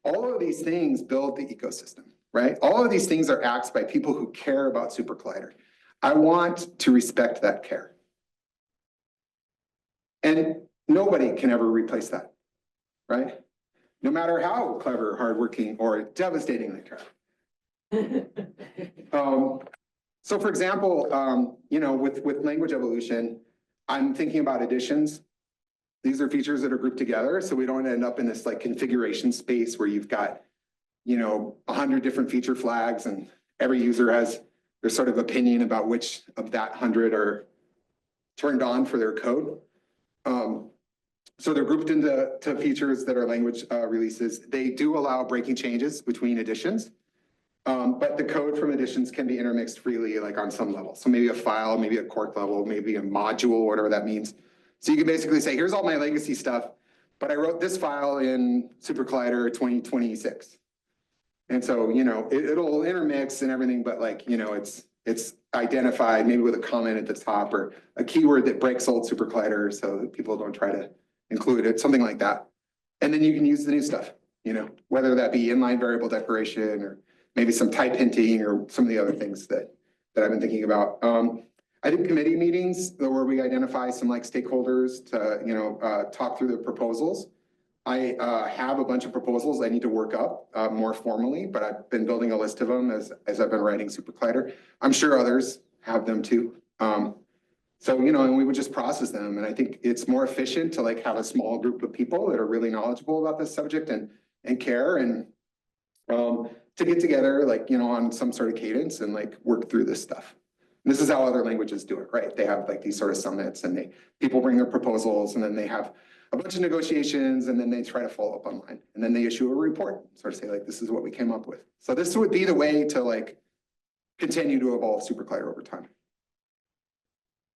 Speaker 1: All of these things build the ecosystem, right? All of these things are acts by people who care about SuperCollider. I want to respect that care. And nobody can ever replace that, right? No matter how clever, hardworking, or devastatingly clever. So for example, with language evolution, I'm thinking about additions. These are features that are grouped together, so we don't end up in this like configuration space where you've got, 100 different feature flags and every user has their sort of opinion about which of that 100 are turned on for their code. So they're grouped into features that are language releases. They do allow breaking changes between editions, but the code from editions can be intermixed freely, like on some level. So maybe a file, maybe a quark level, maybe a module, whatever that means. So you can basically say, here's all my legacy stuff, but I wrote this file in SuperCollider 2026. And so, it'll intermix and everything, but like, it's identified maybe with a comment at the top or a keyword that breaks old SuperCollider so that people don't try to include it, something like that. And then you can use the new stuff, whether that be inline variable declaration or maybe some type hinting or some of the other things that I've been thinking about. I think committee meetings where we identify some like stakeholders to talk through the proposals. I have a bunch of proposals I need to work up more formally, but I've been building a list of them as I've been writing SuperCollider. I'm sure others have them too. So, and we would just process them. And I think it's more efficient to like have a small group of people that are really knowledgeable about this subject and care and to get together like, on some sort of cadence and like work through this stuff. And this is how other languages do it, right? They have like these sort of summits and people bring their proposals and then they have a bunch of negotiations and then they try to follow up online and then they issue a report, sort of say like, this is what we came up with. So this would be the way to like continue to evolve SuperCollider over time.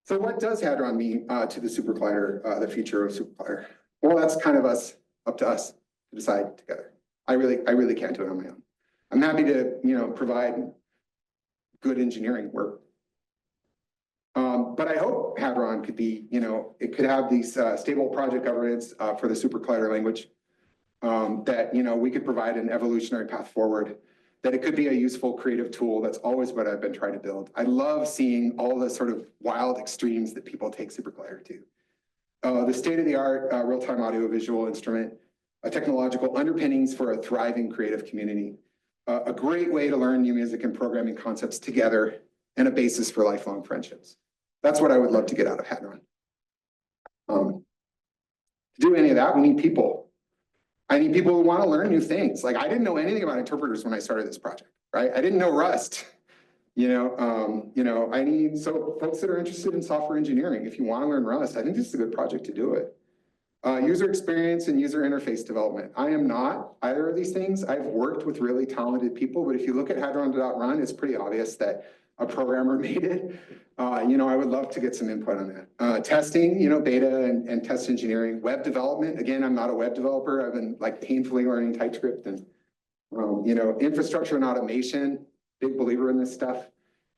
Speaker 1: So what does Hadron mean to the SuperCollider, the future of SuperCollider? Well, that's kind of up to us to decide together. I really can't do it on my own. I'm happy to, provide good engineering work. But I hope Hadron could be, it could have these stable project governance for the SuperCollider language, that, we could provide an evolutionary path forward, that it could be a useful creative tool. That's always what I've been trying to build. I love seeing all the sort of wild extremes that people take SuperCollider to. The state-of-the-art real-time audio-visual instrument, technological underpinnings for a thriving creative community, a great way to learn new music and programming concepts together, and a basis for lifelong friendships. That's what I would love to get out of Hadron. To do any of that, we need people. I need people who want to learn new things. Like, I didn't know anything about interpreters when I started this project, right? I didn't know Rust. I need folks that are interested in software engineering. If you want to learn Rust, I think this is a good project to do it. User experience and user interface development. I am not either of these things. I've worked with really talented people, but if you look at Hadron.run, it's pretty obvious that a programmer made it. I would love to get some input on that. Testing, beta and test engineering. Web development. Again, I'm not a web developer. I've been painfully learning TypeScript and, infrastructure and automation. Big believer in this stuff.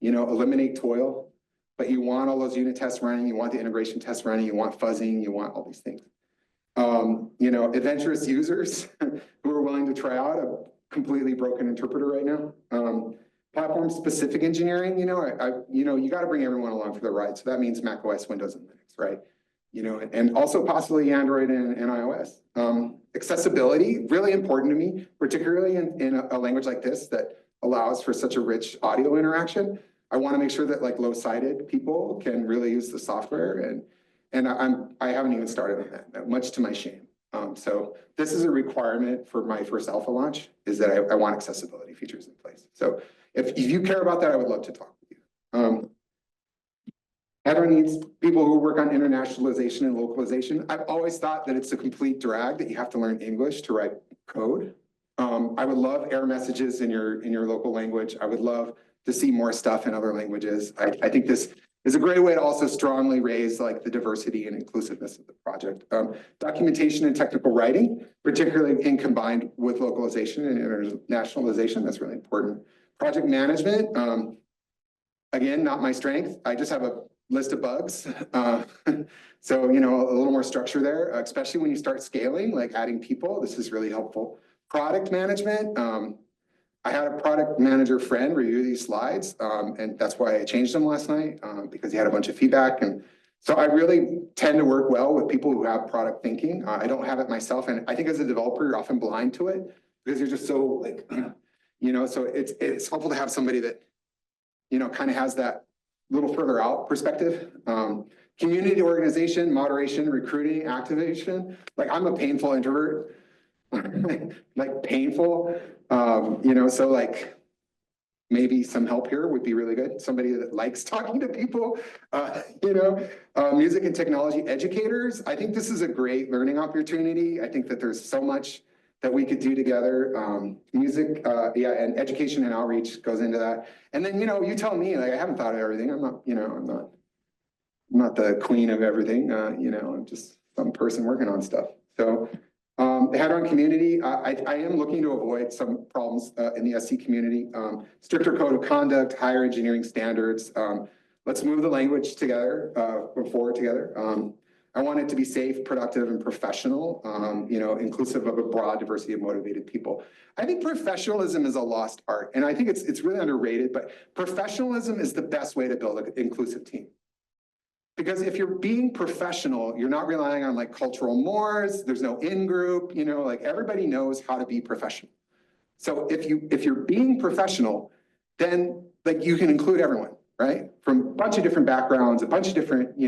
Speaker 1: Eliminate toil. But you want all those unit tests running. You want the integration tests running. You want fuzzing. You want all these things. Adventurous users who are willing to try out a completely broken interpreter right now. Platform-specific engineering, you got to bring everyone along for the ride. So that means Mac OS, Windows, and Linux, right? And also possibly Android and iOS. Accessibility, really important to me, particularly in a language like this that allows for such a rich audio interaction. I want to make sure that low-sighted people can really use the software, and I haven't even started on that, much to my shame. So this is a requirement for my first alpha launch, is that I want accessibility features in place. So if you care about that, I would love to talk with you. Hadron needs people who work on internationalization and localization. I've always thought that it's a complete drag that you have to learn English to write code. I would love error messages in your local language. I would love to see more stuff in other languages. I think this is a great way to also strongly raise the diversity and inclusiveness of the project. Documentation and technical writing, particularly combined with localization and internationalization, that's really important. Project management, again, not my strength. I just have a list of bugs. So, a little more structure there, especially when you start scaling, adding people, this is really helpful. Product management, I had a product manager friend review these slides, and that's why I changed them last night, because he had a bunch of feedback. And so I really tend to work well with people who have product thinking. I don't have it myself. And I think as a developer, you're often blind to it because you're just so so it's helpful to have somebody that, kind of has that little further out perspective. Community organization, moderation, recruiting, activation. I'm a painful introvert, painful. So maybe some help here would be really good. Somebody that likes talking to people, music and technology educators. I think this is a great learning opportunity. I think that there's so much that we could do together. Music, and education and outreach goes into that. And then, you tell me, I haven't thought of everything. I'm not the queen of everything. I'm just some person working on stuff. So, the Hadron community, I am looking to avoid some problems in the SC community. Stricter code of conduct, higher engineering standards. Let's move the language together, forward together. I want it to be safe, productive, and professional, inclusive of a broad diversity of motivated people. I think professionalism is a lost art, and I think it's really underrated, but professionalism is the best way to build an inclusive team. Because if you're being professional, you're not relying on cultural mores, there's no in-group, everybody knows how to be professional. So if you're being professional, then you can include everyone, right? From a bunch of different backgrounds, a bunch of different,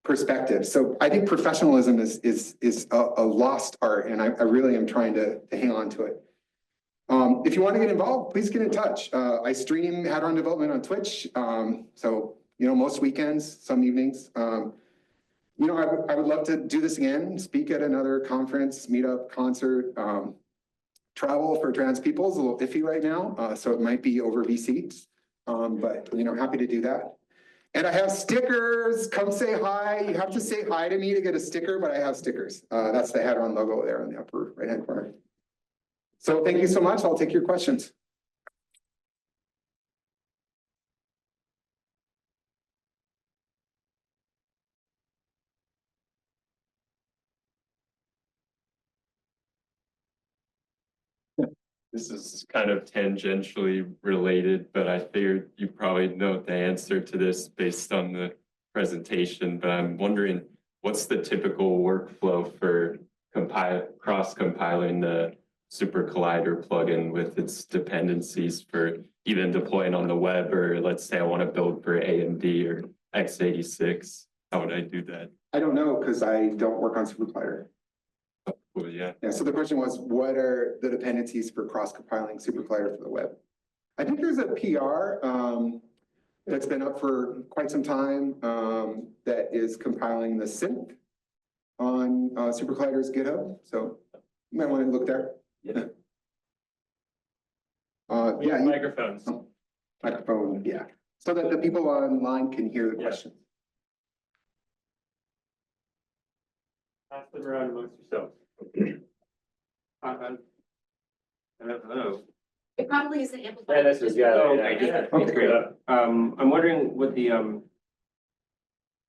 Speaker 1: perspectives. So I think professionalism is a lost art, and I really am trying to hang on to it. If you want to get involved, please get in touch. I stream Hadron development on Twitch. So most weekends, some evenings. I would love to do this again, speak at another conference, meetup, concert. Travel for trans people is a little iffy right now, so it might be over VC, but happy to do that. And I have stickers. Come say hi. You have to say hi to me to get a sticker, but I have stickers. That's the Hadron logo there in the upper right-hand corner. So thank you so much. I'll take your questions.
Speaker 3: This is kind of tangentially related, but I figured you probably know the answer to this based on the presentation, but I'm wondering, what's the typical workflow for cross-compiling the SuperCollider plugin with its dependencies for even deploying on the web, or let's say I want to build for AMD or x86? How would I do that?
Speaker 1: I don't know because I don't work on SuperCollider.
Speaker 3: Well, yeah.
Speaker 1: Yeah, so the question was, what are the dependencies for cross-compiling SuperCollider for the web? I think there's a PR that's been up for quite some time that is compiling the synth on SuperCollider's GitHub. So you might want to look there.
Speaker 3: Yeah.
Speaker 1: Yeah,
Speaker 3: Microphones.
Speaker 1: microphone, yeah. So that the people online can hear the
Speaker 3: Yeah.
Speaker 1: questions.
Speaker 3: Pass them around amongst yourselves. Hello.
Speaker 4: It probably is an amplifier.
Speaker 5: Yeah, this is, yeah.
Speaker 3: Oh,
Speaker 5: yeah,
Speaker 3: okay.
Speaker 5: yeah.
Speaker 1: Okay, great.
Speaker 5: I'm wondering what the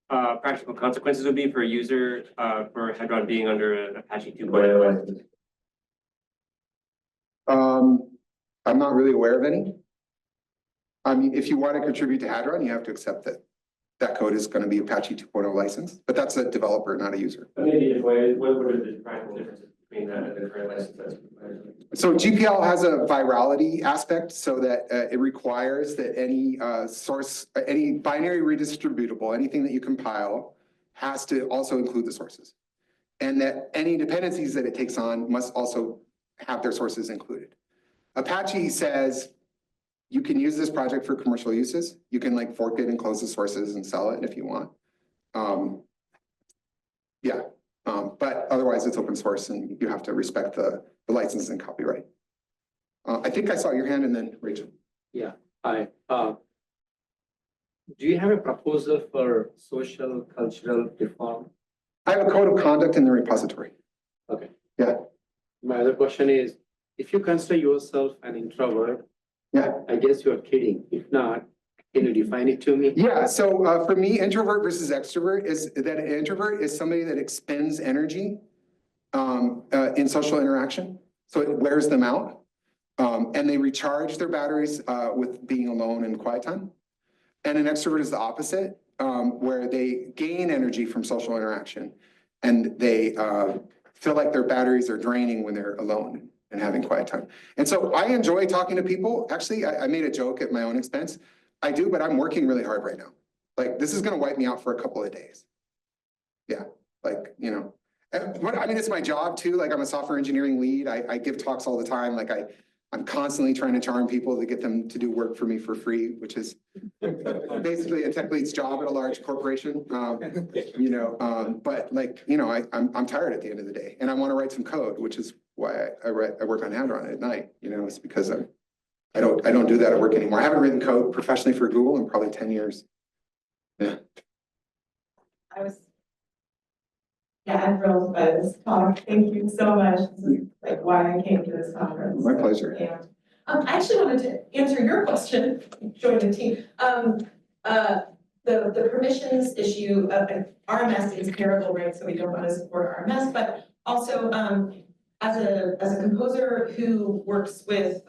Speaker 5: practical consequences would be for a user for Hadron being under an Apache 2.0.
Speaker 1: I'm not really aware of any. I mean, if you want to contribute to Hadron, you have to accept that that code is going to be Apache 2.0 license, but that's a developer, not a user.
Speaker 5: Maybe what are the practical differences between that and the current license?
Speaker 1: So GPL has a virality aspect so that it requires that any any binary redistributable, anything that you compile has to also include the sources. And that any dependencies that it takes on must also have their sources included. Apache says, you can use this project for commercial uses. You can like fork it and close the sources and sell it if you want. But otherwise it's open source and you have to respect the license and copyright. I think I saw your hand and then Rachel.
Speaker 6: Yeah, hi. Do you have a proposal for social cultural reform?
Speaker 1: I have a code of conduct in the repository.
Speaker 6: Okay.
Speaker 1: Yeah.
Speaker 6: My other question is, if you consider yourself an introvert,
Speaker 1: Yeah.
Speaker 6: I guess you're kidding. If not, can you define it to me?
Speaker 1: Yeah, so for me, introvert versus extrovert is that an introvert is somebody that expends energy in social interaction. So it wears them out. And they recharge their batteries with being alone and quiet time. And an extrovert is the opposite, where they gain energy from social interaction and they feel like their batteries are draining when they're alone and having quiet time. And so I enjoy talking to people. Actually, I made a joke at my own expense. I do, but I'm working really hard right now. Like, this is gonna wipe me out for a couple of days. Yeah, like, you know. I mean, it's my job too. Like, I'm a software engineering lead. I give talks all the time. Like, I'm constantly trying to charm people to get them to do work for me for free, which is basically a tech lead's job at a large corporation. You know, but like, you know, I'm tired at the end of the day and I want to write some code, which is why I work on Hadron at night. You know, it's because I don't do that at work anymore. I haven't written code professionally for Google in probably 10 years. Yeah.
Speaker 7: I'm thrilled by this talk. Thank you so much. This is like why I came to this conference.
Speaker 1: My pleasure.
Speaker 7: And I actually wanted to answer your question, join the team. The permissions issue of RMS is terrible, right? So we don't want to support RMS, but also as a composer who works with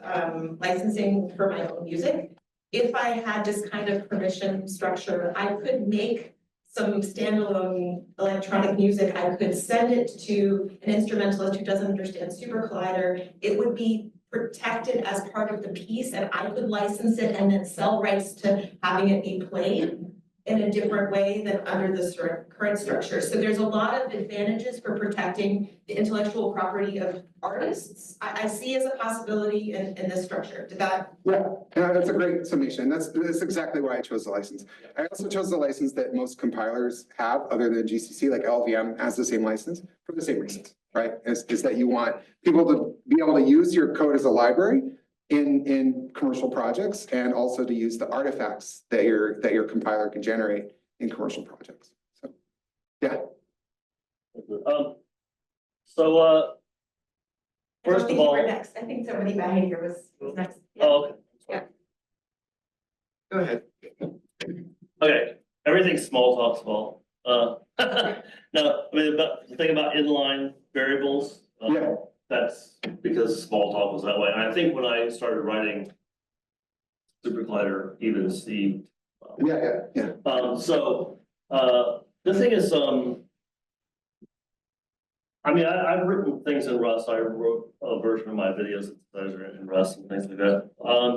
Speaker 7: licensing for my own music, if I had this kind of permission structure, I could make some standalone electronic music. I could send it to an instrumentalist who doesn't understand SuperCollider. It would be protected as part of the piece and I could license it and then sell rights to having it be played in a different way than under the current structure. So there's a lot of advantages for protecting the intellectual property of artists. I see as a possibility in this structure. Did that?
Speaker 1: Yeah, that's a great summation. That's exactly why I chose the license. I also chose the license that most compilers have other than GCC, like LVM has the same license for the same reasons, right? Is that you want people to be able to use your code as a library, in commercial projects and also to use the artifacts that your compiler can generate in commercial projects. So, yeah.
Speaker 8: First of all,
Speaker 7: We're next. I think somebody behind here was next. Yeah.
Speaker 8: oh, okay.
Speaker 1: Go ahead.
Speaker 8: Okay, everything's small talk small. No, I mean, but the thing about inline variables,
Speaker 1: Yeah.
Speaker 8: that's because small talk was that way. And I think when I started writing SuperCollider, even Steve.
Speaker 1: Yeah.
Speaker 8: The thing is, I mean, I've written things in Rust. I wrote a version of my videos that are in Rust and things like that.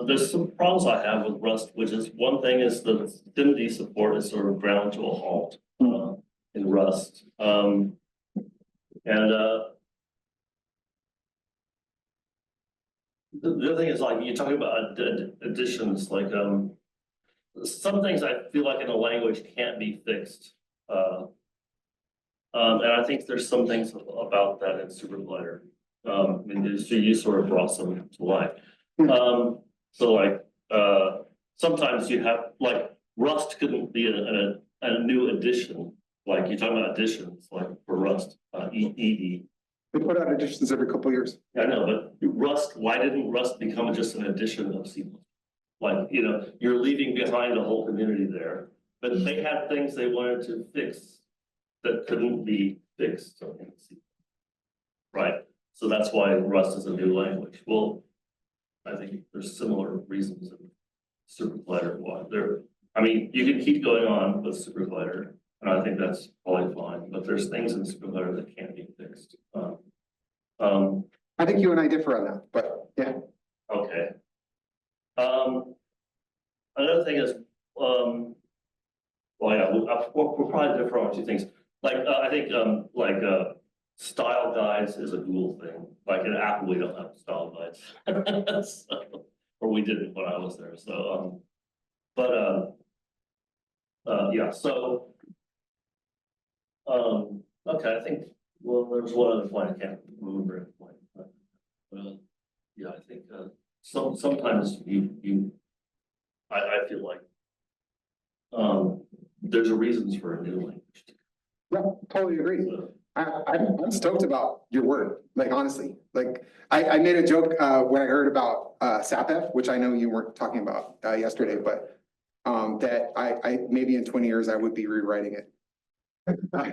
Speaker 8: There's some problems I have with Rust, which is one thing is the SIMD support is sort of ground to a halt in Rust. The other thing is like, you're talking about additions, like some things I feel like in a language can't be fixed. And I think there's some things about that in SuperCollider. You sort of brought some to life. So like, sometimes you have, like, Rust couldn't be a new addition. Like you're talking about additions, like for Rust, ED.
Speaker 1: We put out additions every couple of years.
Speaker 8: I know, but Rust, why didn't Rust become just an addition of C++? Like, you're leaving behind a whole community there, but they had things they wanted to fix that couldn't be fixed in C++, right? So that's why Rust is a new language. Well, I think there's similar reasons in SuperCollider why there. I mean, you can keep going on with SuperCollider, and I think that's probably fine. But there's things in SuperCollider that can't be fixed.
Speaker 1: I think you and I differ on that, but yeah.
Speaker 8: Okay. Another thing is, well, yeah, we're probably different on two things. Like, I think, style guides is a Google thing. Like in Apple, we don't have style guides. Or we didn't when I was there. So, yeah, so, okay, I think, well, there's one other point, I can't remember it. Yeah, I think, sometimes I feel like, there's a reasons for a new language.
Speaker 1: Yeah, totally agree. I'm stoked about your work, like honestly. Like I made a joke when I heard about SAPF, which I know you weren't talking about yesterday, but that I maybe in 20 years I would be rewriting it. I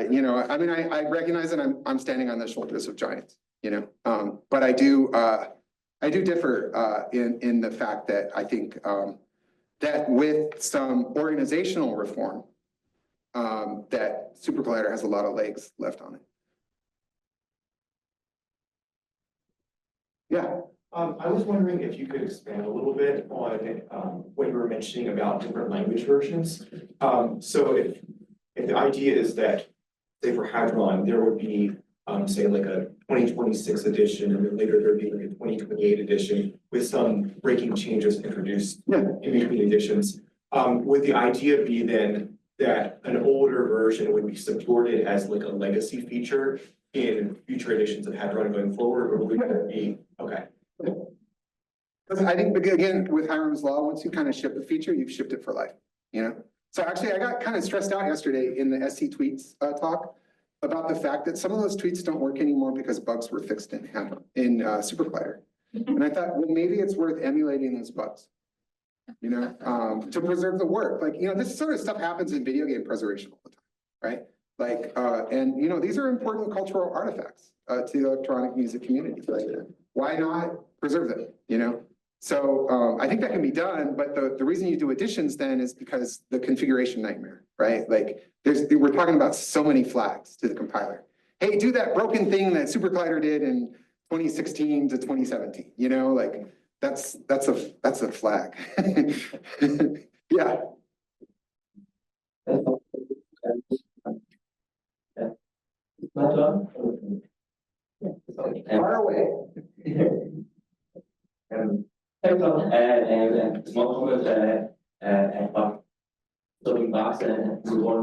Speaker 1: mean, I recognize that I'm standing on the shoulders of giants, but I do differ in the fact that I think that with some organizational reform, that SuperCollider has a lot of legs left on it. Yeah.
Speaker 9: I was wondering if you could expand a little bit on what you were mentioning about different language versions. So if the idea is that, say for Hadron, there would be say like a 2026 edition, and then later there'd be like a 2028 edition with some breaking changes introduced in between editions. Would the idea be then that an older version would be supported as like a legacy feature in future editions of Hadron going forward, or would it be okay?
Speaker 1: Because I think, again, with Hiram's law, once you kind of ship a feature, you've shipped it for life, So actually, I got kind of stressed out yesterday in the SC tweets talk about the fact that some of those tweets don't work anymore because bugs were fixed in SuperCollider. And I thought, well, maybe it's worth emulating those bugs, to preserve the work. Like, this sort of stuff happens in video game preservation all the time, right? Like, and these are important cultural artifacts to the electronic music community. Like, why not preserve them, So I think that can be done, but the reason you do additions then is because the configuration nightmare, right? Like we're talking about so many flags to the compiler. Hey, do that broken thing that SuperCollider did in 2016 to 2017, like that's a flag. Yeah. Far away.
Speaker 10: Python and small comment about building blocks, and one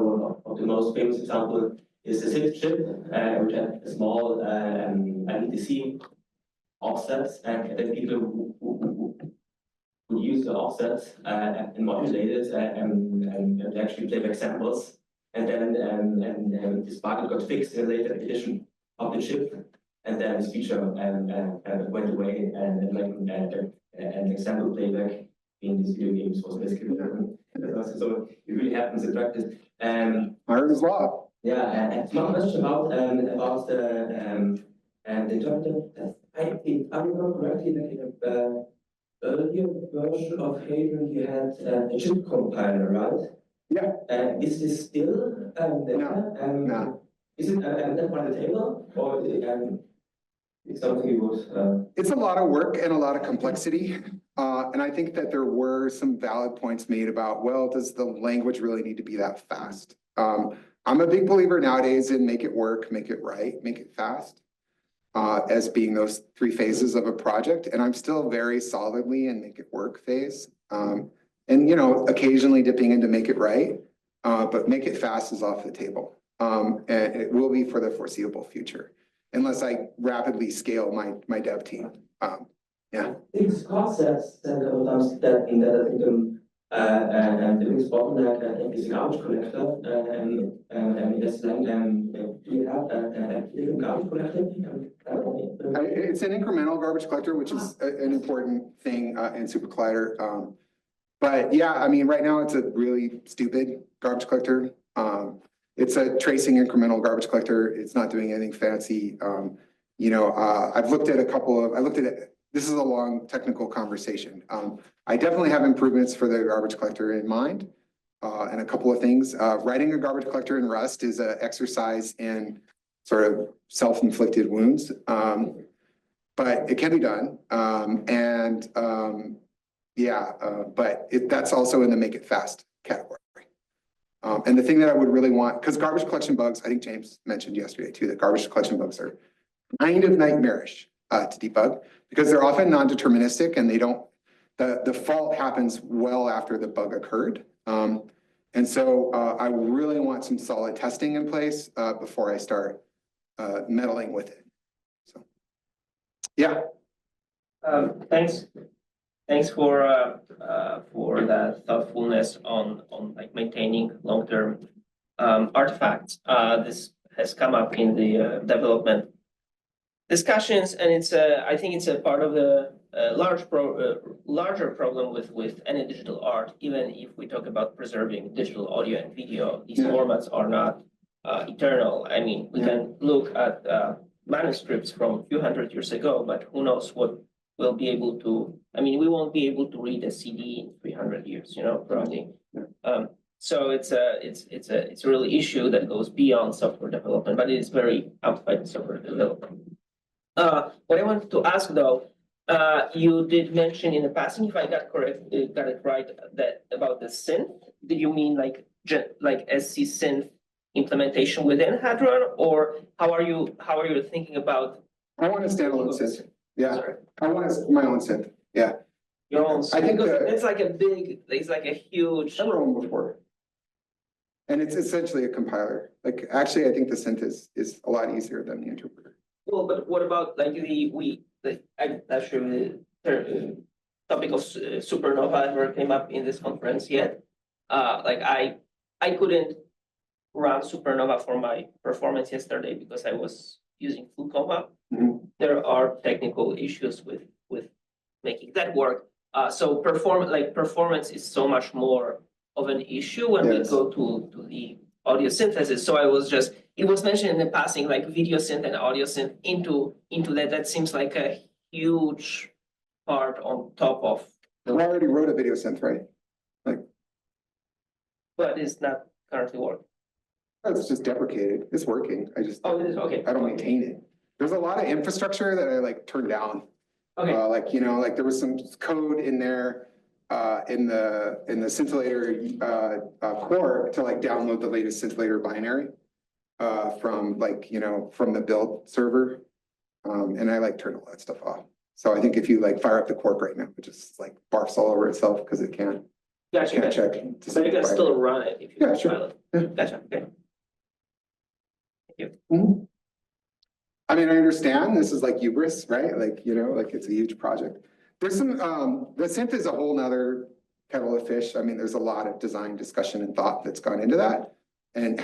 Speaker 10: of the most famous example is the SIP chip, which has a small IDC offsets, and then people who use the offsets and modulate it and actually play back samples. And then this bug got fixed in a later edition of the chip. And then this feature went away, and an example playback in these video games was basically so it really happens in practice.
Speaker 1: Iron's law.
Speaker 10: Yeah, and one question about the interpreter. If I remember correctly, like in the earlier version of Hadron, you had a chip compiler, right?
Speaker 1: Yeah.
Speaker 10: Is this still there?
Speaker 1: No.
Speaker 10: Is it left on the table, or is it it's something you would?
Speaker 1: It's a lot of work and a lot of complexity. And I think that there were some valid points made about, well, does the language really need to be that fast? I'm a big believer nowadays in make it work, make it right, make it fast, as being those three phases of a project. And I'm still very solidly in make it work phase. And, you know, occasionally dipping into make it right, but make it fast is off the table. And it will be for the foreseeable future, unless I rapidly scale my dev team. Yeah.
Speaker 10: These concepts that sometimes that in the biggest bottleneck is the garbage collector. Yes, do you have a different garbage collector?
Speaker 1: It's an incremental garbage collector, which is an important thing in SuperCollider. But yeah, I mean, right now it's a really stupid garbage collector. It's a tracing incremental garbage collector. It's not doing anything fancy. You know, I've looked at this is a long technical conversation. I definitely have improvements for the garbage collector in mind, and a couple of things. Writing a garbage collector in Rust is an exercise in sort of self-inflicted wounds, but it can be done. But that's also in the make it fast category. And the thing that I would really want, because garbage collection bugs, I think James mentioned yesterday too, that garbage collection bugs are kind of nightmarish to debug because they're often non-deterministic and the fault happens well after the bug occurred. And so I really want some solid testing in place before I start meddling with it. So, yeah.
Speaker 2: Thanks for that thoughtfulness on like maintaining long-term artifacts. This has come up in the development discussions, and I think it's a part of the larger problem with any digital art. Even if we talk about preserving digital audio and video, these formats are not eternal. I mean, we can look at manuscripts from a few hundred years ago, but who knows what we'll be able to. I mean, we won't be able to read a CD in 300 years, you know, probably. So it's a real issue that goes beyond software development, but it is very amplified in software development. What I wanted to ask though, you did mention in the passing, if I got it right, that about the synth. Did you mean like SC synth implementation within Hadron, or how are you thinking about?
Speaker 1: I want a standalone synth. Yeah, I want my own synth. Yeah.
Speaker 2: Your own.
Speaker 1: I think
Speaker 2: it's like a huge.
Speaker 1: Never owned before. And it's essentially a compiler. Like, actually, I think the synth is a lot easier than the interpreter.
Speaker 2: Well, but what about like I'm not sure the topic of supernova ever came up in this conference yet. Like I couldn't run supernova for my performance yesterday because I was using Flucova. There are technical issues with making that work. So performance is so much more of an issue when we go to the audio synthesis. So it was mentioned in the passing, like video synth and audio synth into that. That seems like a huge part on top of.
Speaker 1: I already wrote a video synth, right?
Speaker 2: But it's not currently working.
Speaker 1: It's just deprecated. It's working.
Speaker 2: It is okay.
Speaker 1: I don't maintain it. There's a lot of infrastructure that I turned down.
Speaker 2: Okay.
Speaker 1: There was some code in there in the scintillator core to download the latest scintillator binary from from the build server, and I turned all that stuff off. So I think if you fire up the Quark right now, it just barfs all over itself because it can't.
Speaker 2: Gotcha.
Speaker 1: Can't check.
Speaker 2: So you can still run it if you
Speaker 1: sure.
Speaker 2: file it. Yeah. Gotcha. Okay. Thank you.
Speaker 1: I mean, I understand this is like hubris, right? Like, like it's a huge project. There's some, the synth is a whole nother kettle of fish. I mean, there's a lot of design discussion and thought that's gone into that. And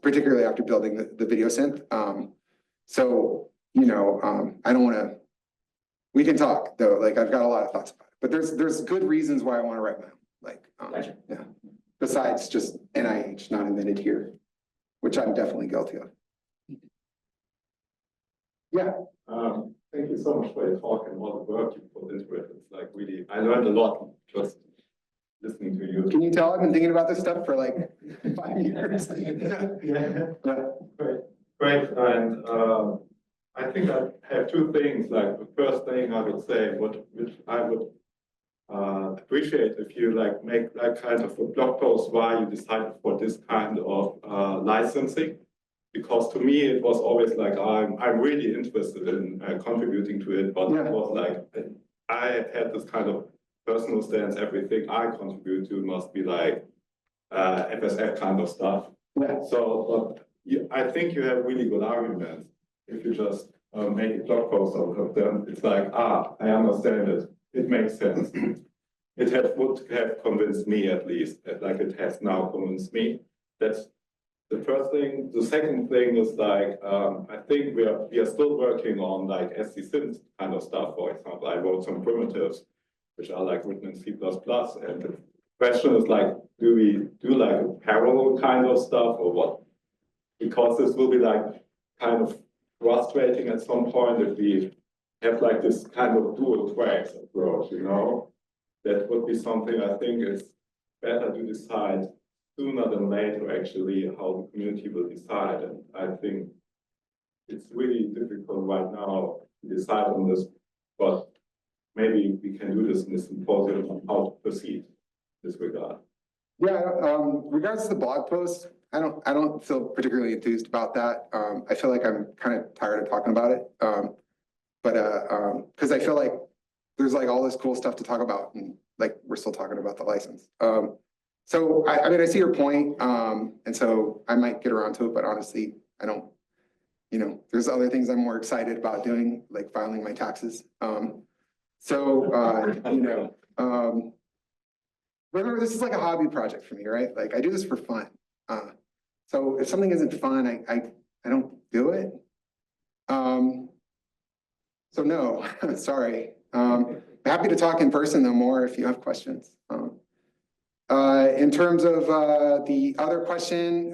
Speaker 1: particularly after building the video synth. So, I don't want to, we can talk though, like I've got a lot of thoughts about it, but there's good reasons why I want to write my own, like,
Speaker 10: Gotcha.
Speaker 1: yeah. Besides just NIH, not invented here, which I'm definitely guilty of. Yeah.
Speaker 11: Thank you so much for your talk and all the work you put into it. It's like really, I learned a lot just listening to you.
Speaker 1: Can you tell I've been thinking about this stuff for like 5 years?
Speaker 11: Yeah. Great. And I think I have two things. Like the first thing I would say, which I would appreciate if you like make like kind of a blog post why you decided for this kind of licensing. Because to me, it was always like, I'm really interested in contributing to it, but
Speaker 1: Yeah.
Speaker 11: it was like, I had this kind of personal stance, everything I contribute to must be like FSF kind of stuff.
Speaker 1: Yeah.
Speaker 11: So, but I think you have really good arguments. If you just make a blog post of them, it's like, I understand it. It makes sense. Would have convinced me at least, like it has now convinced me. That's the first thing. The second thing is like, I think we are still working on like SC-Synth kind of stuff. For example, I wrote some primitives, which are like written in C++. And the question is like, do we do like a parallel kind of stuff or what? Because this will be like kind of frustrating at some point if we have like this kind of dual tracks approach, That would be something I think is better to decide sooner than later, actually, how the community will decide. And I think it's really difficult right now to decide on this, but maybe we can do this in the symposium on how to proceed in this regard.
Speaker 1: Yeah, regards to the blog post, I don't feel particularly enthused about that. I feel like I'm kind of tired of talking about it. Because I feel like there's like all this cool stuff to talk about, and like we're still talking about the license. So I mean, I see your point, and so I might get around to it, but honestly, I don't. There's other things I'm more excited about doing, like filing my taxes. Remember, this is like a hobby project for me, right? Like I do this for fun. So if something isn't fun, I don't do it. So no, sorry. Happy to talk in person though more if you have questions. In terms of the other question,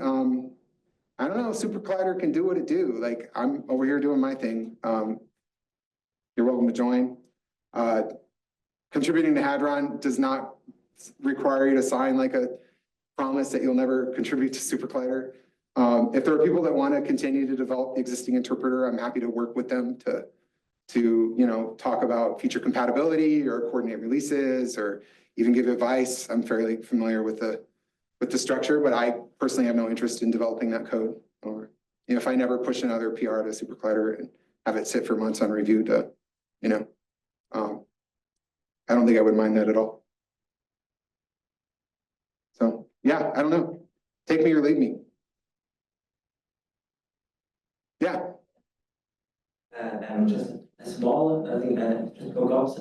Speaker 1: I don't know, SuperCollider can do what it do. Like I'm over here doing my thing. You're welcome to join. Contributing to Hadron does not require you to sign like a promise that you'll never contribute to SuperCollider. If there are people that want to continue to develop the existing interpreter, I'm happy to work with them to talk about feature compatibility or coordinate releases or even give advice. I'm fairly familiar with the structure, but I personally have no interest in developing that code. Or if I never push another PR to SuperCollider and have it sit for months on review to, I don't think I would mind that at all. So yeah, I don't know. Take me or leave me. Yeah.
Speaker 10: Just a small, I think, just forgot,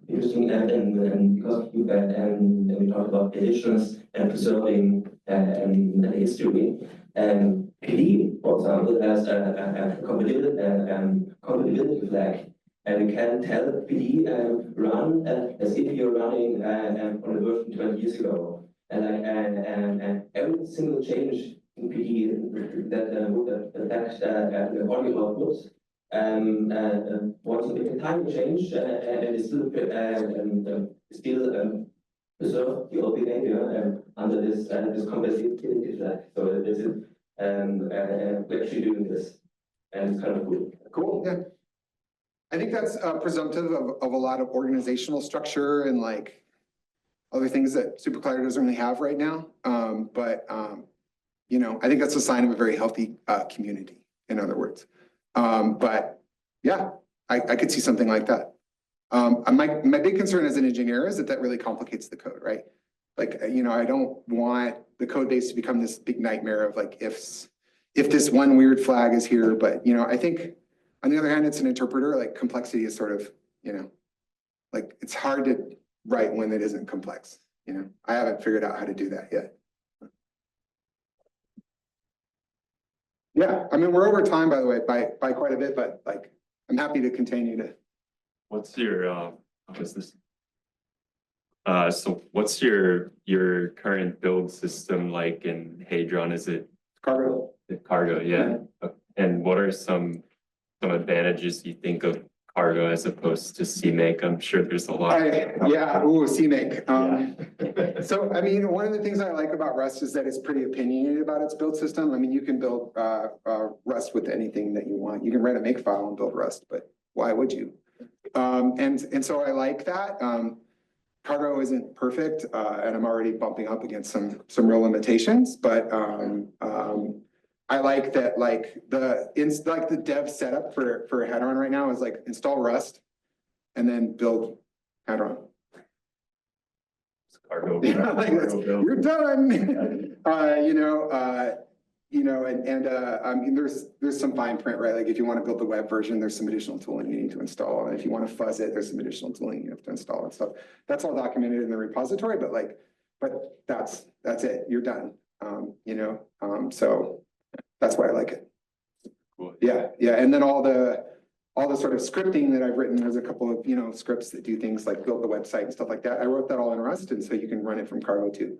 Speaker 10: interesting, and because you we talked about editions and preserving the history. PD, for example, has a compatibility flag, and you can tell PD run as if you're running on a version 20 years ago, and every single change in PD that would affect the audio outputs. Once you make a time change and it's still preserve the old behavior under this compatibility flag. So this is we're actually doing this, and it's kind of cool.
Speaker 1: Cool. Yeah. I think that's presumptive of a lot of organizational structure and like other things that SuperCollider doesn't really have right now. I think that's a sign of a very healthy community, in other words. But yeah, I could see something like that. My big concern as an engineer is that really complicates the code, right? Like, I don't want the code base to become this big nightmare of like ifs, if this one weird flag is here. But, I think On the other hand, it's an interpreter, like complexity is sort of, like it's hard to write when it isn't complex, I haven't figured out how to do that yet. Yeah, I mean, we're over time, by the way, by quite a bit, but like, I'm happy to continue to.
Speaker 3: What's your, so what's your current build system like in Hadron? Is it
Speaker 1: Cargo.
Speaker 3: cargo? Yeah. And what are some advantages you think of cargo as opposed to CMake? I'm sure there's a lot.
Speaker 1: CMake.
Speaker 3: Yeah.
Speaker 1: So, I mean, one of the things I like about Rust is that it's pretty opinionated about its build system. I mean, you can build Rust with anything that you want. You can write a makefile and build Rust, but why would you? And so I like that. Cargo isn't perfect, and I'm already bumping up against some real limitations, but I like that, like the dev setup for Hadron right now is like install Rust and then build Hadron.
Speaker 3: Cargo.
Speaker 1: Yeah, like you're done. I mean, there's some fine print, right? Like if you want to build the web version, there's some additional tooling you need to install. And if you want to fuzz it, there's some additional tooling you have to install and stuff. That's all documented in the repository, but that's it. You're done. So that's why I like it.
Speaker 3: Cool.
Speaker 1: Yeah. And then all the sort of scripting that I've written, there's a couple of, scripts that do things like build the website and stuff like that. I wrote that all in Rust, and so you can run it from Cargo too.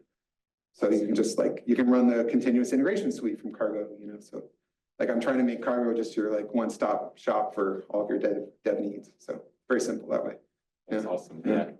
Speaker 1: So you can just you can run the continuous integration suite from Cargo, so like I'm trying to make Cargo just your like one-stop shop for all of your dev needs. So very simple that way.
Speaker 3: That's awesome.
Speaker 1: Yeah.